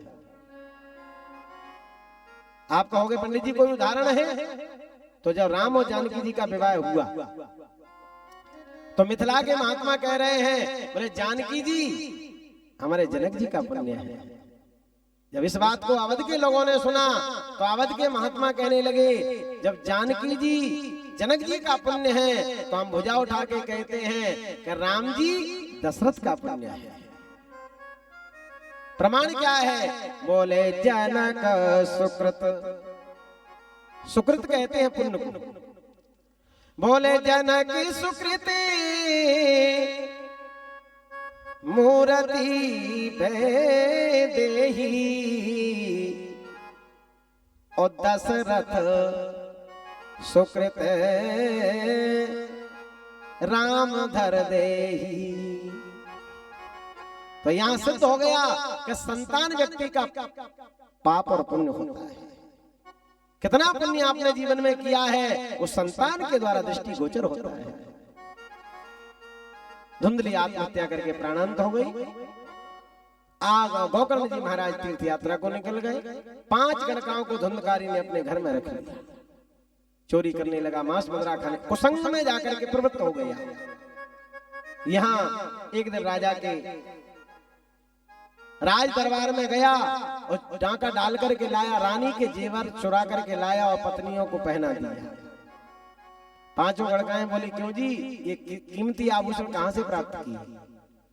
आप कहोगे पंडित जी कोई उदाहरण है? तो जब राम और जानकी जी का विवाह हुआ तो मिथिला के महात्मा कह रहे हैं, बोले जानकी जी हमारे जनक जी का पुण्य है। जब इस बात को अवध के लोगों ने सुना तो अवध के महात्मा कहने लगे, जब जानकी जी जनक जी का पुण्य है तो हम भुजा उठा के कहते हैं कि राम जी दशरथ का पुण्य है। प्रमाण क्या है? बोले जनक सुकृत। सुकृत कहते हैं पुण्य को। बोले जनक सुकृति मूर्ति देही और दशरथ सुकृत राम धर देही। तो यहां सिद्ध हो गया कि संतान व्यक्ति का पाप और पुण्य होता है। कितना पुण्य आपने जीवन में किया है उस संतान के द्वारा दृष्टि गोचर होता है। धुंधली आत्महत्या करके प्राणांत हो गई। गोकर्ण जी महाराज तीर्थ यात्रा को निकल गए। 5 गणकाओं को धुंधकारी ने अपने घर में रख लिया। चोरी करने लगा, मांस मदरा खाने, कुसंग में जाकर के प्रवृत्त हो गया। यहाँ एक दिन राजा के राज दरबार में गया और डांका डाल करके लाया, रानी के जेवर चुरा करके लाया और पत्नियों को पहना दिया। 5 गणकाएं बोली, क्यों जी ये कीमती आभूषण कहां से प्राप्त किए?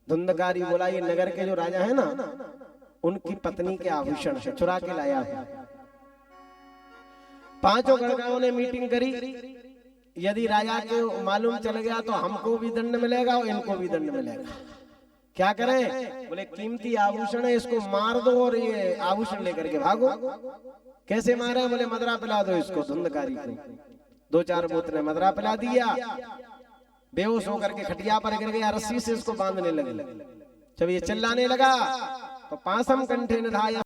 धुंधकारी बोला, ये नगर के जो राजा है ना उनकी पत्नी के आभूषण है, चुरा के लाया है। 5 गणकाओं ने मीटिंग करी, यदि राजा के मालूम चल गया तो हमको भी दंड मिलेगा और इनको भी दंड मिलेगा। क्या करें? बोले कीमती आभूषण है, इसको मार दो और ये आभूषण लेकर के भागो। कैसे मारे? बोले मदरा पिला दो इसको, धुंधकारी को। 2-4 बोतलें मदरा पिला दिया, बेहोश होकर के खटिया पर गिर गया, रस्सी से इसको बांधने लगे। जब ये चिल्लाने लगा तो पासम कंठे निधाय